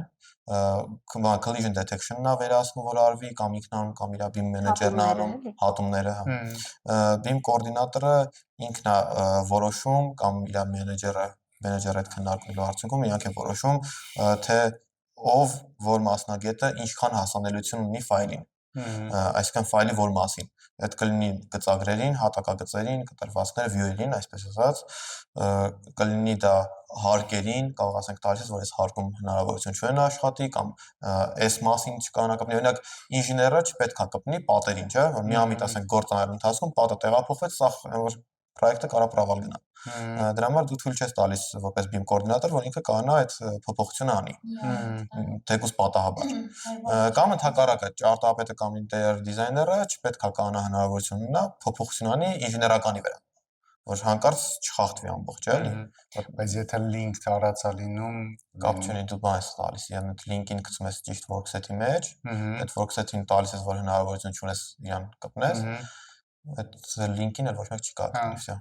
collision detection-ն է վերահսկում, որ արվի, կամ ինքնանում կամ իր BIM մենեջերն է անում հատումները, BIM կոորդինատորը ինքն է որոշում կամ իր մենեջերը այդ քննարկելու արդյունքում իրանք են որոշում, թե ով որ մասնագետը ինչքան հասանելիություն ունի ֆայլին, այսինքն ֆայլի որ մասին, այդ կլինի գծագրերին, հատակագծերին, կտրվածքները, view-երին, այսպես ասած, կլինի դա հարկերին, կարող ասենք տալիս, որ այս հարկում հնարավորություն չունեն աշխատի կամ այս մասին չկանա կպնի, օրինակ ինժեները չպետք է կպնի պատերին, չէ՞, որ միամիտ ասենք գործանալու ընթացքում պատը տեղափոխվեց, սա որ պրոյեկտը կարա պրավալ գնա։ Դրա համար դու թույլ չես տալիս որպես BIM կոորդինատոր, որ ինքը կանա այդ փոփոխությունը անի։ Թեկուզ պատահաբար։ Կամ ընդհակառակը ճարտարապետը կամ ինտերիեր դիզայները չպետք է կանա հնարավորություն ունենա փոփոխություն անի ինժեներականի վրա, որ հանկարծ չխախտվի ամբողջ, էլի։ Բայց եթե link տարածա լինում, կապ չունի, դու բան ես տալիս, իրան այդ link-ին գցում ես ճիշտ workset-ի մեջ, այդ workset-ին տալիս ես, որ հնարավորություն չունես իրան կպնես, այդ link-ին էլ ոչ մեկ չի կարող գտնի, վсё։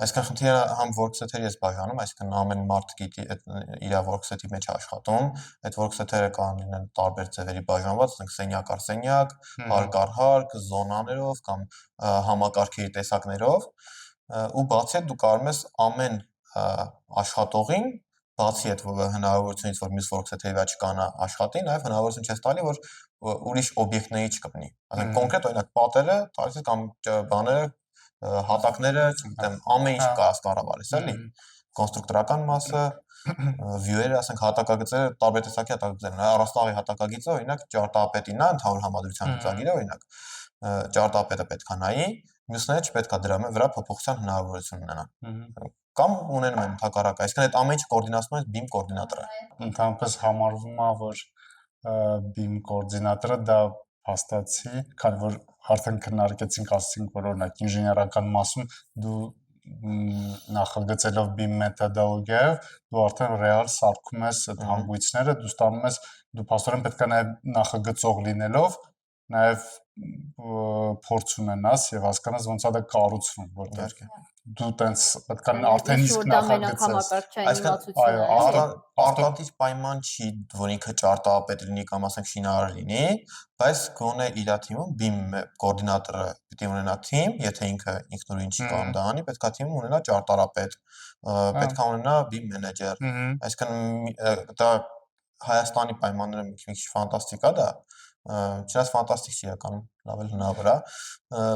Այսինքն խնդիրը համ workset-երի ես բաժանում, այսինքն ամեն մարդ գիտի իր workset-ի մեջ աշխատում, այդ workset-երը կարող լինեն տարբեր ձևերի բաժանված, ասենք սենյակ առ սենյակ, հարկ առ հարկ, զոնաներով կամ համակարգերի տեսակներով, ու բացի այդ դու կարող ես ամեն աշխատողին, բացի այդ հնարավորությունից, որ մյուս workset-երի վրա չկանա աշխատի, նաև հնարավորություն չես տալի, որ ուրիշ օբյեկտների չկպնի։ Ասենք կոնկրետ օրինակ պատերը, տալիս ես կամ բաները հատակները, չգիտեմ, ամեն ինչ կառավարես, էլի, կոնստրուկտորական մասը, view-երը, ասենք հատակագծերը, տարբեր տեսակի հատակագծեր են, առաստաղի հատակագիծը, օրինակ ճարտարապետին է, ընդհանուր համադրության գծագիրը, օրինակ, ճարտարապետը պետք է նայի, մյուսները չպետք է դրա վրա փոփոխության հնարավորություն ունենան։ Կամ ունենում են ընդհակառակը, այսինքն այդ ամեն ինչը կոորդինացնում է BIM կոորդինատորը։ Ընդհանրապես համարվում է, որ BIM կոորդինատորը դա փաստացի, քանի որ արդեն քննարկեցինք, ասացինք, որ օրինակ ինժեներական մասում դու նախագծելով BIM մեթոդոլոգիայով դու արդեն ռեալ սարքում ես այդ հանգույցները, դու ստանում ես, դու փաստորեն պետք է նաև նախագծող լինելով նաև փորձ ունենաս եւ հասկանաս ոնց է դա կառուցվում, որտեղ դու տենց պետք է արդեն իսկ նախագծես։ Արտադիր պայման չի, որ ինքը ճարտարապետ լինի կամ ասենք շինարար լինի, բայց գոնե իր թիմում BIM կոորդինատորը պիտի ունենա թիմ, եթե ինքը ինքնուրույն չի կարող դա անի, պետք է թիմում ունենա ճարտարապետ, պետք է ունենա BIM մենեջեր, այսինքն դա Հայաստանի պայմանները մի քիչ ֆանտաստիկ է դա, չնայած ֆանտաստիկ չի իրականում, լավ էլ հնարավոր է,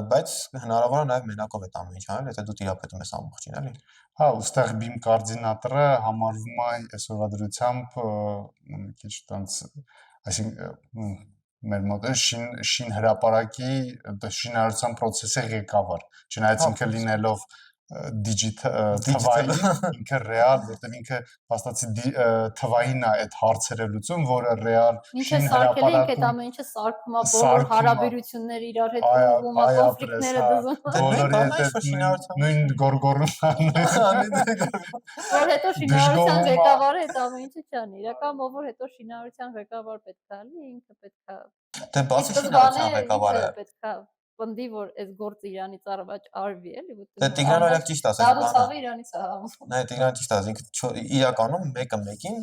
բայց հնարավոր է նաև մենակով այդ ամեն ինչ անել, եթե դու տիրապետում ես ամբողջին, էլի։ Հա, ուստեղ BIM կոորդինատորը համարվում է այսօրվա դրությամբ մի քիչ տենց, այսինքն մեր մոտ շին հրապարակի շինարարության process-ի ղեկավար, չնայած ինքը լինելով digital ինքը real, որտեղ ինքը փաստացի թվային է այդ հարցերը լուծում, որը real շին հրապարակում այդ ամեն ինչը սարքում է, բոլոր հարաբերությունները իրար հետ ուղղում է, կոնֆլիկտները դզում։ Նույն գորգորում որ հետո շինարարության ղեկավարը այդ ամեն ինչը չանի, իրականում ով որ հետո շինարարության ղեկավար պետք է լինի, ինքը պետք է դե բացի շինարարության ղեկավարը պետք է պնդի որ այս գործը իրանից առաջ արվի էլի դե Տիգրան օրինակ ճիշտ ասես դա ցավը իրանից է համոզվում նայ Տիգրան ճիշտ ասես ինքը իրականում մեկը մեկին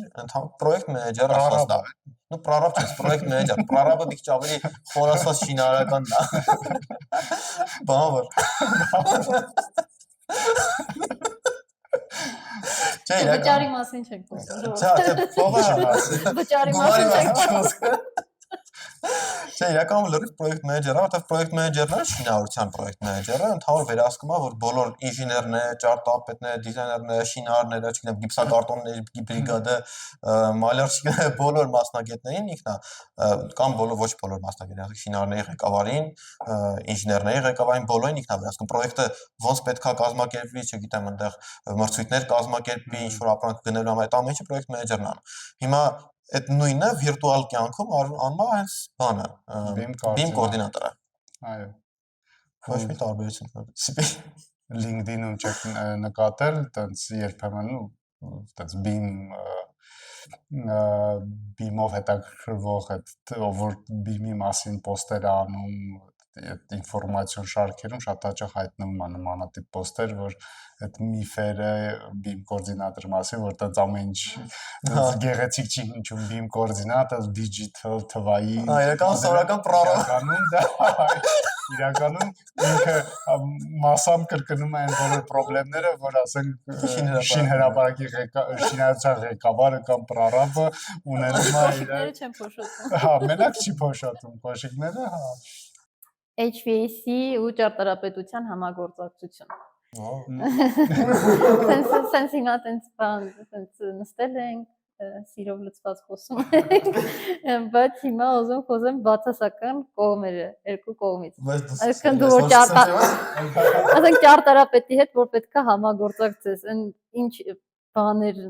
պրոյեկտ մենեջերը ասած է ну прораб չէ պրոյեկտ մենեջեր прорабը մի քիչ ավելի խորացված շինարարականն է բանվոր Չէ վճարի մասին չենք խոսում Չէ փողը վճարի մասին չենք խոսում Չէ, իրականում լրիվ պրոյեկտ մենեջերը, որտեղ պրոյեկտ մենեջերները շինարարության պրոյեկտ մենեջերը ընդհանուր վերահսկում է, որ բոլոր ինժեներները, ճարտարապետները, դիզայներները, շինարարները, չգիտեմ, գիպսակարտոնների բրիգադը, մալյարщикները, բոլոր մասնագետներին ինքնա կամ ոչ բոլոր մասնագետները, շինարարների ղեկավարին, ինժեներների ղեկավարին, բոլորին ինքնա վերահսկում պրոյեկտը ոնց պետքա կազմակերպվի, չգիտեմ, այնտեղ մրցույթներ կազմակերպվի, ինչ որ ապրանք գնելու համար, այդ ամեն ինչը պրոյեկտ մենեջերն անում։ Հիմա այդ նույնը վիրտուալ կյանքում անում է հենց բանը BIM կոորդինատորը այո ոչ մի տարբերություն չկա LinkedIn-ում չեք նկատել տենց երբեմն տենց BIM-ով հետաքրքրվող այդ որ BIM-ի մասին պոստեր անում այդ ինֆորմացիոն շարքերում շատ հաճախ հայտնվում է նմանատիպ պոստեր, որ այդ միֆերը BIM կոորդինատորի մասին, որ դա ամեն ինչ գեղեցիկ չի հնչում BIM կոորդինատոր, digital թվային, իրական սովորական պրորոբ իրականում ինքը մասամբ կրկնում է այն բոլոր խնդիրները, որ ասենք շին հրապարակի շինարարության ղեկավարը կամ պրորոբը ունենում է իրար չեն փոշոտում։ Հա, մենակ չի փոշոտում, կոշիկները, հա HVAC ու ճարտարապետության համագործակցություն։ Սենց հիմա տենց բան, տենց նստել ենք, սիրով լցված խոսում ենք, բայց հիմա ուզում խոսեմ բացասական կողմերը, երկու կողմից։ Այսինքն դու որ ասենք ճարտարապետի հետ որ պետքա համագործակցես, ինչ բաներ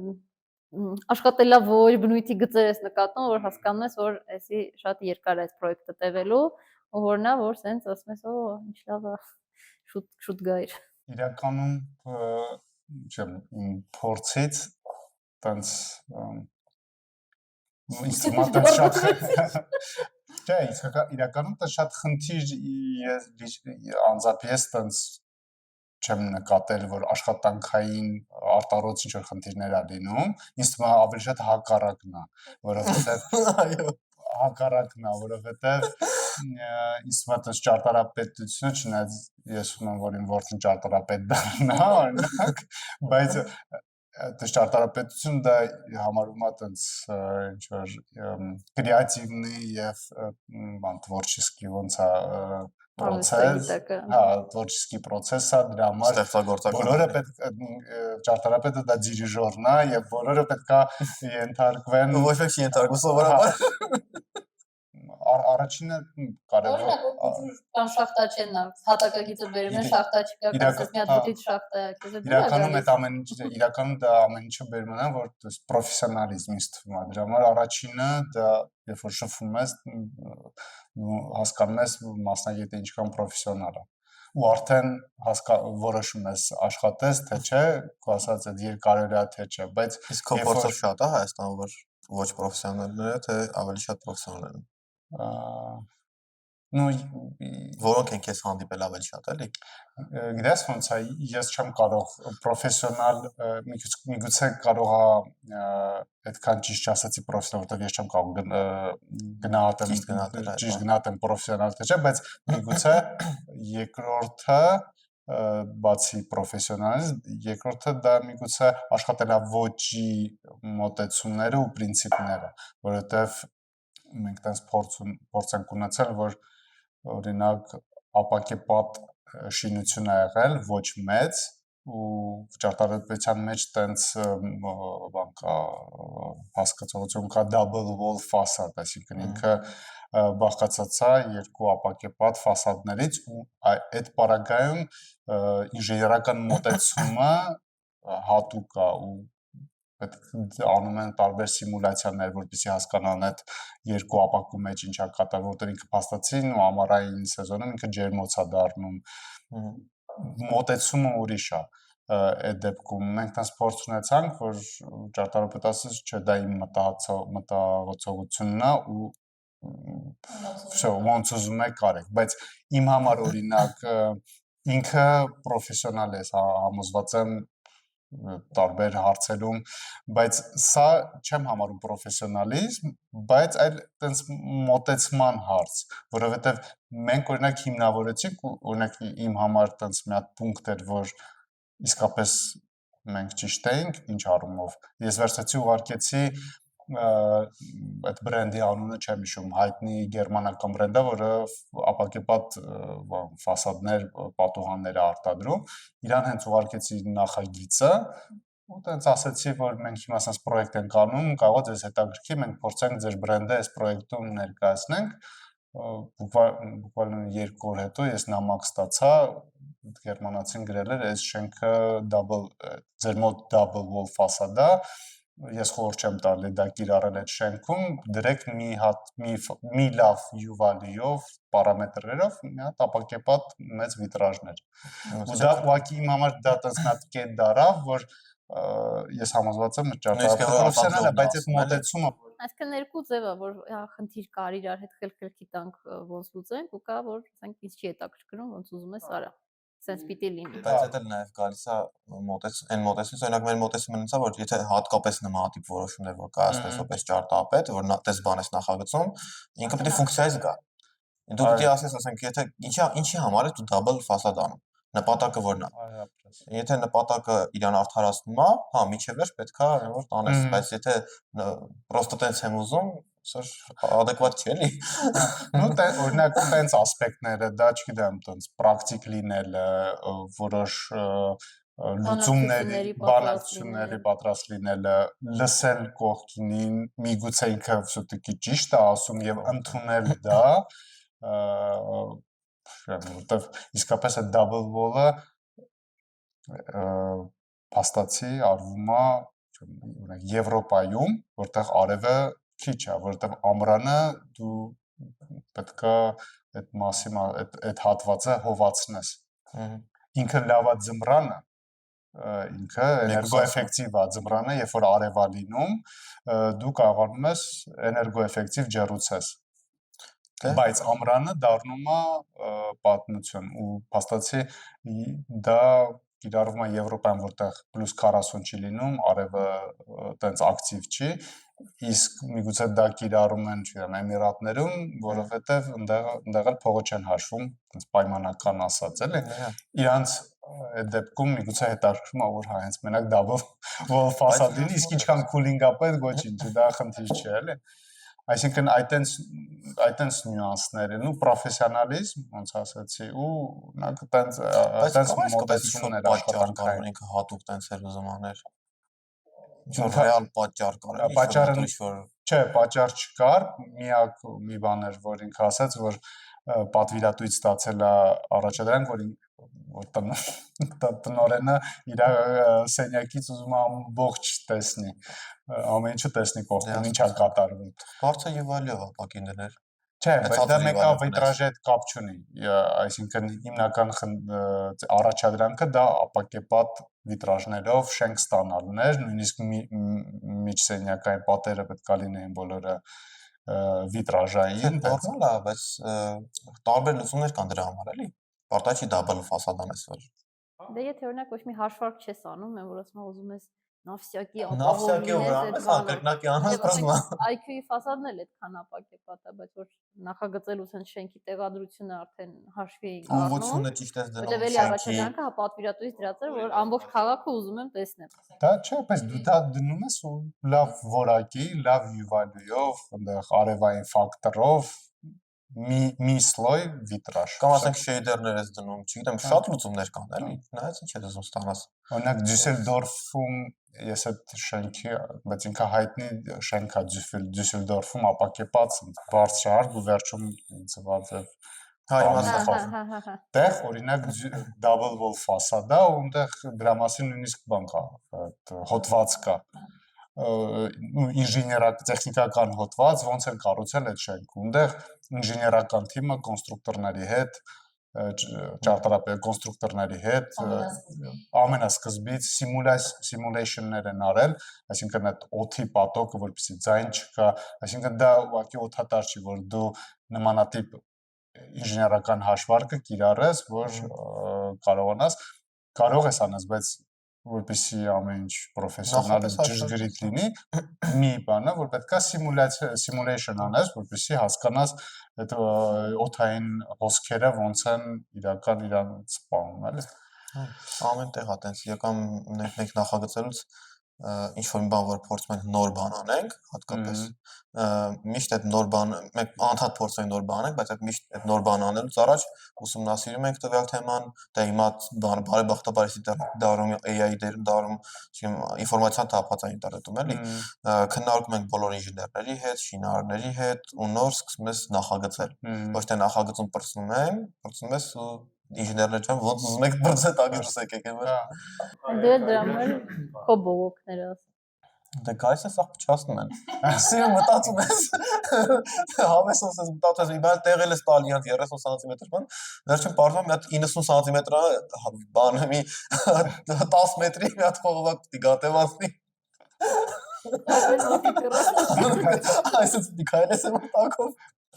աշխատելավոր բնույթի գծեր ես նկատում, որ հասկանում ես, որ էսի շատ երկար է այս պրոյեկտը տևելու, ու որ նա որ սենց ասում ես, ինչ լավ է, շուտ գայր։ Իրականում չեմ փորձից տենց ինստումենտ շատ չէ, իրականում դա շատ խնդիր անձամբ ես տենց չեմ նկատել, որ աշխատանքային արտարոց ինչ-որ խնդիրներ ա լինում, ինձ թվում է ավելի շատ հակառակն է, որովհետև հակառակն է, որովհետև ինձ թվում է տես ճարտարապետությունը, չնայած ես ուզում եմ, որ իմ որդին ճարտարապետ դառնա, օրինակ, բայց տես ճարտարապետությունը դա համարվում է տենց ինչ-որ կրեատիվնի եւ տворческий ոնց է process, հա, творческий process է դրա համար բոլորը պետք ճարտարապետը դա դիրիժորն է եւ բոլորը պետքա ենթարկվեն ոչ ոք չի ենթարկվում սովորաբար առաջինը կարևոր կամ շախտաչենն է հատակագիծը բերում են շախտաչիկա կամ մի հատ բուտիկ շախտա իրականում այդ ամեն ինչը իրականում դա ամեն ինչը բերում են որ պրոֆեսիոնալիզմ ինձ թվում է դրա համար առաջինը դա երբ որ շփվում ես հասկանում ես մասնագետը ինչքան պրոֆեսիոնալ է ու արդեն որոշում ես աշխատես թե չէ քո ասած այդ երկարօրյա թե չէ բայց իսկ քո փորձը շատ է Հայաստանում որ ոչ պրոֆեսիոնալները թե ավելի շատ պրոֆեսիոնալներ նու Որոնք են քեզ հանդիպել ավելի շատ, էլի։ գիտես ոնց է ես չեմ կարող պրոֆեսիոնալ միգուցե կարող է այդքան ճիշտ ասացի պրոֆեսիոնալ որտեղ ես չեմ կարող գնահատեմ ճիշտ գնահատեմ պրոֆեսիոնալ թե չէ բայց միգուցե երկրորդը բացի պրոֆեսիոնալից երկրորդը դա միգուցե աշխատելավոճի մոտեցումները ու պրինցիպները որովհետև մենք տես փորձ ենք ունեցել որ օրինակ ապակեպատ շինություն ա եղել ոչ մեծ ու ճարտարապետության մեջ տենց բան կա հասկացողություն կա double wall facade այսինքն ինքը բաղկացած է երկու ապակեպատ ֆասադներից ու այդ պարագայում ինժեներական մոտեցումը հատուկ է ու անում են տարբեր սիմուլյացիաներ, որպեսզի հասկանան այդ երկու ապակու մեջ ինչա կատարվում, որտեղ ինքը փաստացին ու ամառային սեզոնում ինքը ջերմոց է դառնում։ Մոտեցումը ուրիշ է այդ դեպքում մենք տես փորձ ունեցանք, որ ճարտարապետասից չէ դա իմ մտածողությունն է ու ոնց ուզում եք կարեք, բայց իմ համար օրինակ ինքը պրոֆեսիոնալ է, համոզված եմ տարբեր հարցերում, բայց սա չեմ համարում պրոֆեսիոնալիզմ, բայց այլ տենց մոտեցման հարց, որովհետև մենք օրինակ հիմնավորեցինք, օրինակ իմ համար տենց մի հատ պունկտ էր, որ իսկապես մենք ճիշտ էինք, ինչ առումով, ես վերցեցի ուղարկեցի այդ բրենդի անունը չեմ հիշում, հայտնի գերմանական բրենդ է, որը ապակեպատ ֆասադներ, պատուհաններ է արտադրում, իրան հենց ուղարկեցի նախագիծը, ու տենց ասեցի, որ մենք հիմա ասած պրոյեկտ ենք անում, կարող է ձեզ հետաքրքրի, մենք փորձենք ձեր բրենդը այս պրոյեկտում ներկայացնենք, բուկվալն 2 օր հետո ես նամակ ստացա, գերմանացին գրել էր, այս շենքը ձեր մոտ double wall ֆասադ է, ես խորհուրդ չեմ տալի դա կիրառել այդ շենքում, դրեք մի լավ UV-ով, պարամետրերով, մի հատ ապակեպատ մեծ վիտրաժներ։ Ու դա ուղղակի իմ համար դա տես մի հատ կետ դարավ, որ ես համոզված եմ պրոֆեսիոնալ է, բայց այդ մոտեցումը այսինքն երկու ձև է, որ խնդիր կար իրար հետ խելքի տանք ոնց լուծենք ու կա որ ասենք ինձ չի հետաքրքրում ոնց ուզում ես արա sense պիտի լինի։ Բայց դա էլ նաև գալիս է այն մոտեցումից, օրինակ մեր մոտեցումը ինձ է որ եթե հատկապես նմանատիպ որոշումներ որ կայացնես որպես ճարտարապետ, որ տես բան ես նախագծում, ինքը պետք է ֆունկցիայից գա։ Դու պետք է ասենք եթե ինչի համար է դու double ֆասադ անում։ Նպատակը որն է։ Եթե նպատակը իրան արդարացնում է, հա, միջև վերջ պետքա որ տանես, բայց եթե պրոստը տենց եմ ուզում, սա adekvat չի էլի։ Ну, օրինակ տենց ասպեկտները, դա չգիտեմ, տենց պրակտիկ լինելը, որոշ լուծումների, բանակցությունների պատրաստ լինելը, լսել կողքինին, միգուցե ինքը все-таки ճիշտ է ասում եւ ընդունել դա, որտեվ իսկապես այդ double wall-ը փաստացի արվում է օրինակ Եվրոպայում, որտեղ արևը քիչ է, որտեղ ամռանը դու պետքա այդ մասի այդ հատվածը հովացնես։ Ինքը լավ է ձմռանը, ինքը էներգոէֆեկտիվ է ձմռանը, երբ որ արև է լինում, դու կարողանում ես էներգոէֆեկտիվ ջեռուցես։ Բայց ամռանը դառնում է պատմություն ու փաստացի դա կիրառվում է Եվրոպայում, որտեղ +40 չի լինում, արևը տենց ակտիվ չի, իսկ միգուցե դա կիրառում են, չգիտեմ, Էմիրատներում, որովհետև ընդեղ էլ փողը չեն հաշվում, տենց պայմանական ասած, էլի։ Իրանց այդ դեպքում միգուցե հետաքրքրում է, որ հա հենց մենակ double wall ֆասադին, իսկ ինչքան cooling up է, ոչինչ, դա խնդիր չի, էլի։ Այսինքն այտենց նյուանսներ են ու պրոֆեսիոնալիզմ, ոնց ասացի, ու նա տենց մոտեցումներ աշխատանքային ինքը հատուկ տենց էր ուզում աներ։ Ինչ-որ ռեալ պատճառ կար, չէ, պատճառ չկար, միակ մի բան էր, որ ինքը ասաց, որ պատվիրատուից ստացել է առաջադրանք, որ տնօրենը իր սենյակից ուզում է ամբողջ տեսնի, ամեն ինչը տեսնի կողքին, ինչ է կատարվում։ Բարձր UV-ով ապակին դներ։ Չէ, բայց դա մեկը վիտրաժի հետ կապ չունի, այսինքն հիմնական առաջադրանքը դա ապակեպատ վիտրաժներով շենք ստանալն էր, նույնիսկ միջսենյակային պատերը պետք է լինեին բոլորը վիտրաժային, նորմալ է, բայց տարբեր լուծումներ կան դրա համար, էլի։ Պարտադի դաբլ ֆասադան էս որ։ Դե եթե օրինակ ոչ մի հաշվարկ չես անում, որ ասում ուզում ես նավսյակի Նավսյակի օրանես, անկրկնակի անես, պրազմա։ IQ-ի ֆասադն էլ այդքան ապակեպատ է, բայց որ նախագծելու ցեն շենքի տեղադրությունը արդեն հաշվի էին առնում։ Ուղղությունը ճիշտ է դնում։ Հետևելի առաջադրանքը հա պատվիրատուից դրած էր, որ ամբողջ քաղաքը ուզում եմ տեսնեմ։ Դա չէ, բայց դու դա դնում ես ու լավ որակի, լավ յուվալյուով, այնտեղ արևային ֆակտորով մի սլոյ վիտրաժ։ Կամ ասենք շեյդերներ ես դնում, չգիտեմ, շատ լուծումներ կան, էլի։ Նայած ինչ ես ուզում ստանաս։ Օրինակ Դյուսելդորֆում ես այդ շենքի, բայց ինքը հայտնի շենք է Դյուսելդորֆում ապակեպած բարձրահարկ ու վերջում ինձ վարձավ Տեղ օրինակ double wall ֆասադա ու այնտեղ դրա մասին նույնիսկ բան կա, հոդված կա։ Ինժեներական հոդված ոնց են կառուցել այդ շենքը։ Այնտեղ ինժեներական թիմը կոնստրուկտորների հետ, ճարտարապետ կոնստրուկտորների հետ ամենասկզբից սիմուլյացիաներ են արել, այսինքն այդ օդի պատոկը որպեսզի ձայն չկա, այսինքն դա ուղղակի օդատար չի, որ դու նմանատիպ ինժեներական հաշվարկը կիրառես, որ կարող ես անես, բայց որպեսզի ամեն ինչ պրոֆեսիոնալ ճշգրիտ լինի, մի բանը, որ պետք է simulation անես, որպեսզի հասկանաս այդ օդային հոսքերը ոնց են իրական իրանց սպանում, էլի։ Ամեն տեղ է տենց, եկամ մենք նախագծելուց ինչ որ մի բան որ փորձում ենք նոր բան անենք, հատկապես միշտ այդ նոր բան մենք անդադ փորձում ենք նոր բան անենք, բայց այդ միշտ այդ նոր բան անելուց առաջ ուսումնասիրում ենք տվյալ թեման, դա հիմա բարեբախտաբար դարում AI դարում, չգիտեմ, ինֆորմացիան տապած է ինտերնետում, էլի, քննարկում ենք բոլոր ինժեներների հետ, շինարարների հետ ու նոր սկսում ես նախագծել։ Ոչ թե նախագծում պրծնում ես ու ինժեներներ չեմ, ոնց ուզում եք բրցե տակից եկեք եմ։ Դե դրամը քո բողոքները ասա։ Դե գայս է սա փչացնում են։ Սիրում մտածում ես։ Հավեսոս ես մտածում ես, իբալ տեղել ես տալի հատ 30 սանտիմետր բան, վերջում պարզվում է մի հատ 90 սանտիմետրա բանը մի 10 մետրի մի հատ խողովակ պիտի գատևացնի։ Այսպես պիտի քայլես եմ տակով։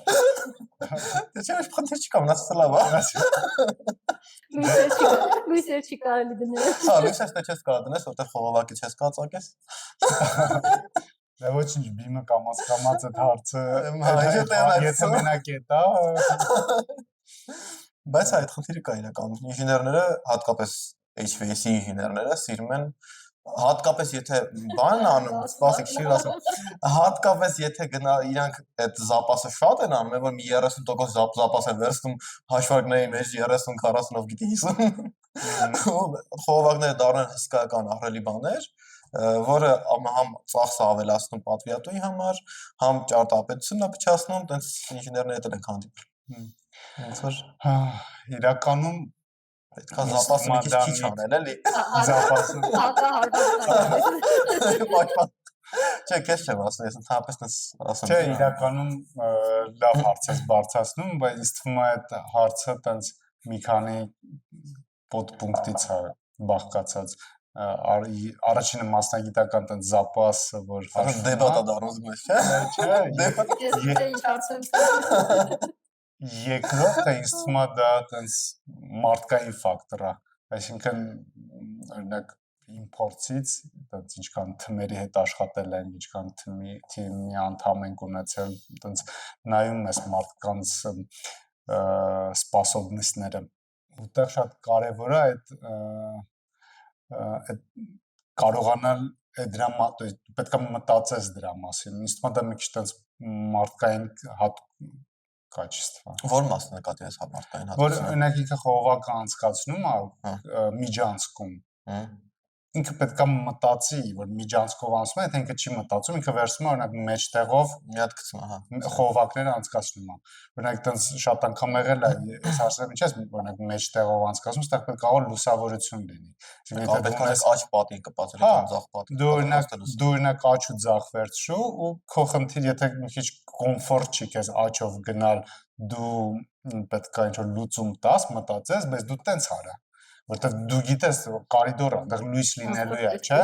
Դե չէ՞ ոչ փնթեր չի կամ նացը լավ է։ Լույսեր չի կարելի դնել։ Հա, լույսեր չես կարող դնես, որտեղ խողովակի չես կացակես։ Դա ոչինչ բիմը կամած այդ հարցը, եթե մենակ է դա։ Բայց այդ խնդիրը կա իրական։ Ինժեներները, հատկապես HVAC ինժեներները սիրում են հատկապես եթե բան անում, սպասեք, չի ասում, հատկապես եթե գնա իրանք այդ զապասը շատ են անում, որ մի 30% զապաս են վերցնում հաշվարկների մեջ 30-40-ով գիտի 50 խողովակները դառնան հսկայական ահռելի բաներ, որը համ ծախսը ավելացնում պատվիրատուի համար, համ ճարտարապետությունն է փչացնում, տենց ինժեներները էլ են հանդիպել։ Ոնց որ իրականում պետք է զապասը մի քիչ անել, էլի։ Զապասը Չէ, քեզ չեմ ասում, ես ընդհանրապես տես ասում։ Չէ, իրականում լավ հարց ես բարձրացնում, բայց ինձ թվում է այդ հարցը տենց մի քանի պոդպունկտից է բաղկացած։ Առաջինը մասնագիտական տենց զապասը, որ դեբատ է դառնում ես, չէ։ Երկրորդը ինձ թվում է դա տենց մարդկային ֆակտոր է, այսինքն օրինակ import-ից, տենց ինչքան թմերի հետ աշխատել են, ինչքան թիմի անդամ ենք ունեցել, տենց նայում ես մարդկանց սպասովնիստները։ Որտեղ շատ կարևոր է այդ կարողանալ դրա պետք է մտածես դրա մասին։ Ինձ թվում է դա մի քիչ տենց մարդկային կաչեство։ Որ մասն նկատի ես մարդկային հատկությունը։ Որ օրինակ ինքը խողովակը անցկացնում է միջանցքում։ Ինքը պետք է մտածի, որ միջանցքով անցնում է, եթե ինքը չի մտածում, ինքը վերցնում է օրինակ մեջտեղով մի հատ գցում է, հա, խողովակները անցկացնում է։ Օրինակ տենց շատ անգամ եղել է, ես հարցրել եմ, ինչպես օրինակ մեջտեղով անցկացում, այստեղ պետք է լուսավորություն լինի։ Եթե պետք է աջ պատին կպածել կամ ձախ պատին։ Դու օրինակ աջ ու ձախ վերցրու ու քո խնդիր, եթե մի քիչ կոմֆորտ չի քեզ աջով գնալ, դու պետք է ինչ-որ լուծում տաս, մտածես, բայց դու տենց արա։ որտեղ դու գիտես կարիդորը, այնտեղ լույս լինելու է, չէ՞։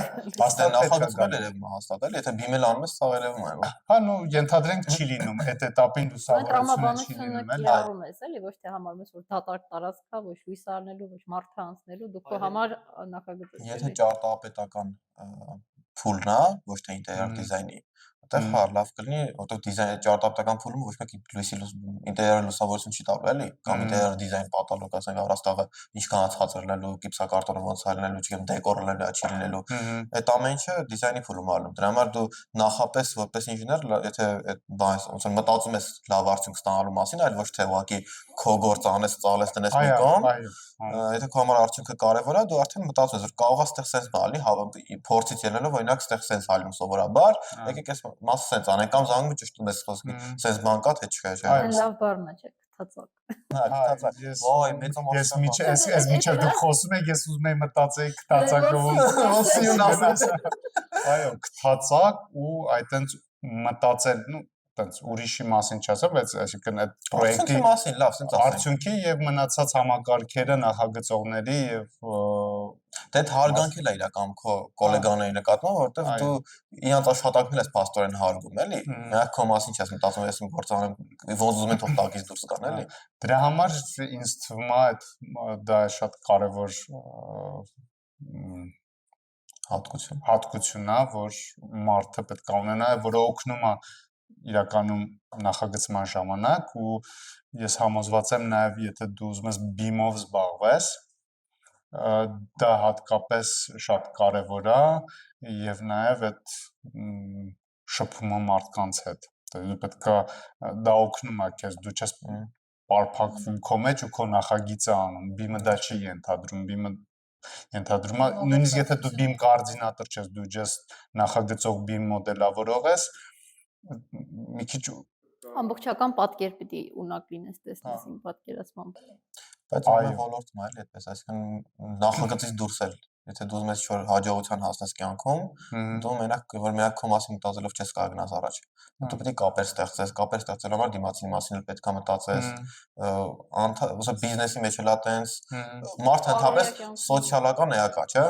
Աստեղ նախագծում երևում է հաստատ էլի, եթե բիմել անում ես, սա երևում է։ Հա, նո, ենթադրենք չի լինում այդ этаպին լուսավորությունը չի Տրամաբանությունը լինում, կիրառում ես էլի, ոչ թե համարում ես որ դատարկ տարածք կա, ոչ լույս առնելու, ոչ մարդը անցնելու, դու քո համար նախագծես։ Եթե ճարտարապետական փուլն է, ոչ թե ինտերիեր դիզայնի, այդտեղ հա լավ կլինի, որտեղ դիզայն ճարտարապետական փուլում ոչ մեկ լույսի ինտերիեր լուսավորություն չի տալու, էլի, կամ ինտերիեր դիզայն պատալոկ, ասենք առաստաղը ինչքան ածխածր լինելու, գիպսակարտոնը ոնց է լինելու, չգիտեմ, դեկորը լինելու, չի լինելու։ Այդ ամեն ինչը դիզայնի փուլում ալնում։ Դրա համար դու նախապես որպես ինժեներ, եթե այդ բանը ոնց որ մտածում ես լավ արդյունք ստանալու մասին, այլ ոչ թե ուղղակի քո գործը անես, ծալես, տնես մի կողմ, եթե քո համար արդյունքը կարևոր է, դու արդեն մտածում ես որ կարող է ստեղ sense բանալի, փորձից ելնելով, օրինակ ստեղ sense ալնում սովորաբար, եկեք այս մասը sense անենք կամ զանգում ճշտում ես խոսքի, sense բան կա թե չկա, չէ՞։ Լավ բառն է, չէ՞, գտածակ։ Հա, գտածակ։ Ոյ, մեծ Ես միջև դու խոսում ես, ես ուզում եի մտածեի գտածակով ոսիուն ասած։ Այո, գտածակ ու այտենց մտածել, ну, տենց ուրիշի մասին չասեմ, բայց այսինքն այդ պրոյեկտի մասին լավ, ասենք արդյունքի եւ մնացած համակարգերը նախագծողների եւ դե հարգանք էլ է իրական քո գոլեգաների նկատմամբ, որովհետեւ դու իրանց աշխատանքն ես փաստորեն հարգում, էլի։ Մենակ քո մասին չես մտածում, ես իմ գործ անեմ, ոնց ուզում են թող տակից դուրս գան, էլի։ Դրա համար ինձ թվում է դա շատ կարեւոր հատկություն է, որ մարդը պետք է ունենա, որը օգնում է իրականում նախագծման ժամանակ ու ես համոզված եմ նաև եթե դու ուզում ես բիմով զբաղվես դա հատկապես շատ կարևոր է եւ նաև այդ շփումը մարդկանց հետ դու պետք է դա օգնում է քեզ դու չես պարփակվում քո մեջ ու քո նախագիծը անում բիմը դա չի ենթադրում բիմը ենթադրում է նույնիսկ եթե դու բիմ կոորդինատոր չես դու just նախագծող բիմ մոդելավորող ես մի քիչ ամբողջական պատկեր պիտի ունակ լինես տեսնես իմ պատկերացմամբ բայց այո ոլորտում այլ այդպես այսինքն նախագծից դուրս էլ եթե դու ուզում ես ինչ-որ հաջողության հասնես կյանքում դու մենակ քո մասին մտածելով չես կարող գնաս առաջ դու պետք է կապեր ստեղծելու համար դիմացի մասին էլ պետք է մտածես ուսը բիզնեսի մեջ էլ այտենց մարդը ընդհանրապես սոցիալական էակա չէ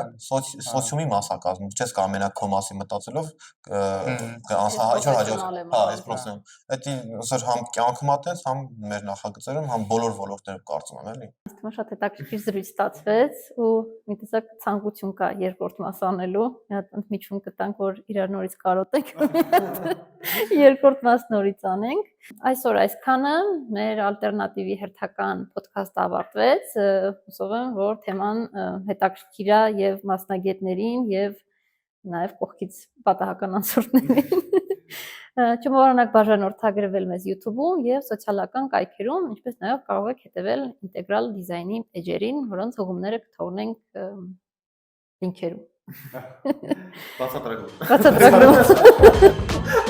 սոցիումի մաս է կազմում չես կարող մենակ քո մասին մտածելով ինչ-որ հաջողություն հա այս պրոֆեսիոն դա ուսը համ կյանքում այտենց համ մեր նախագծերում համ բոլոր ոլորտներում կարծում եմ էլի Ահա շատ հետաքրքիր զրույց ստացվեց ու մի տեսակ ցանկություն կա երկրորդ մաս անելու։ Մի հատ ընդմիջում կտանք, որ իրար նորից կարոտենք։ Երկրորդ մաս նորից անենք։ Այսօր այսքանը մեր ալտերնատիվի հերթական ոդքասթը ավարտվեց։ Հուսով եմ, որ թեման հետաքրքիր է եւ մասնագետներին եւ նաեւ կողքից պատահական անցորդներին։ Չմոռանաք բաժանորդագրվել մեզ YouTube-ում եւ սոցիալական կայքերում, ինչպես նաեւ կարող եք հետեւել ինտեգրալ դիզայնի էջերին, որոնց հղումները կթողնենք լինքերում։ Բացատրագրում։ Բացատրագրում։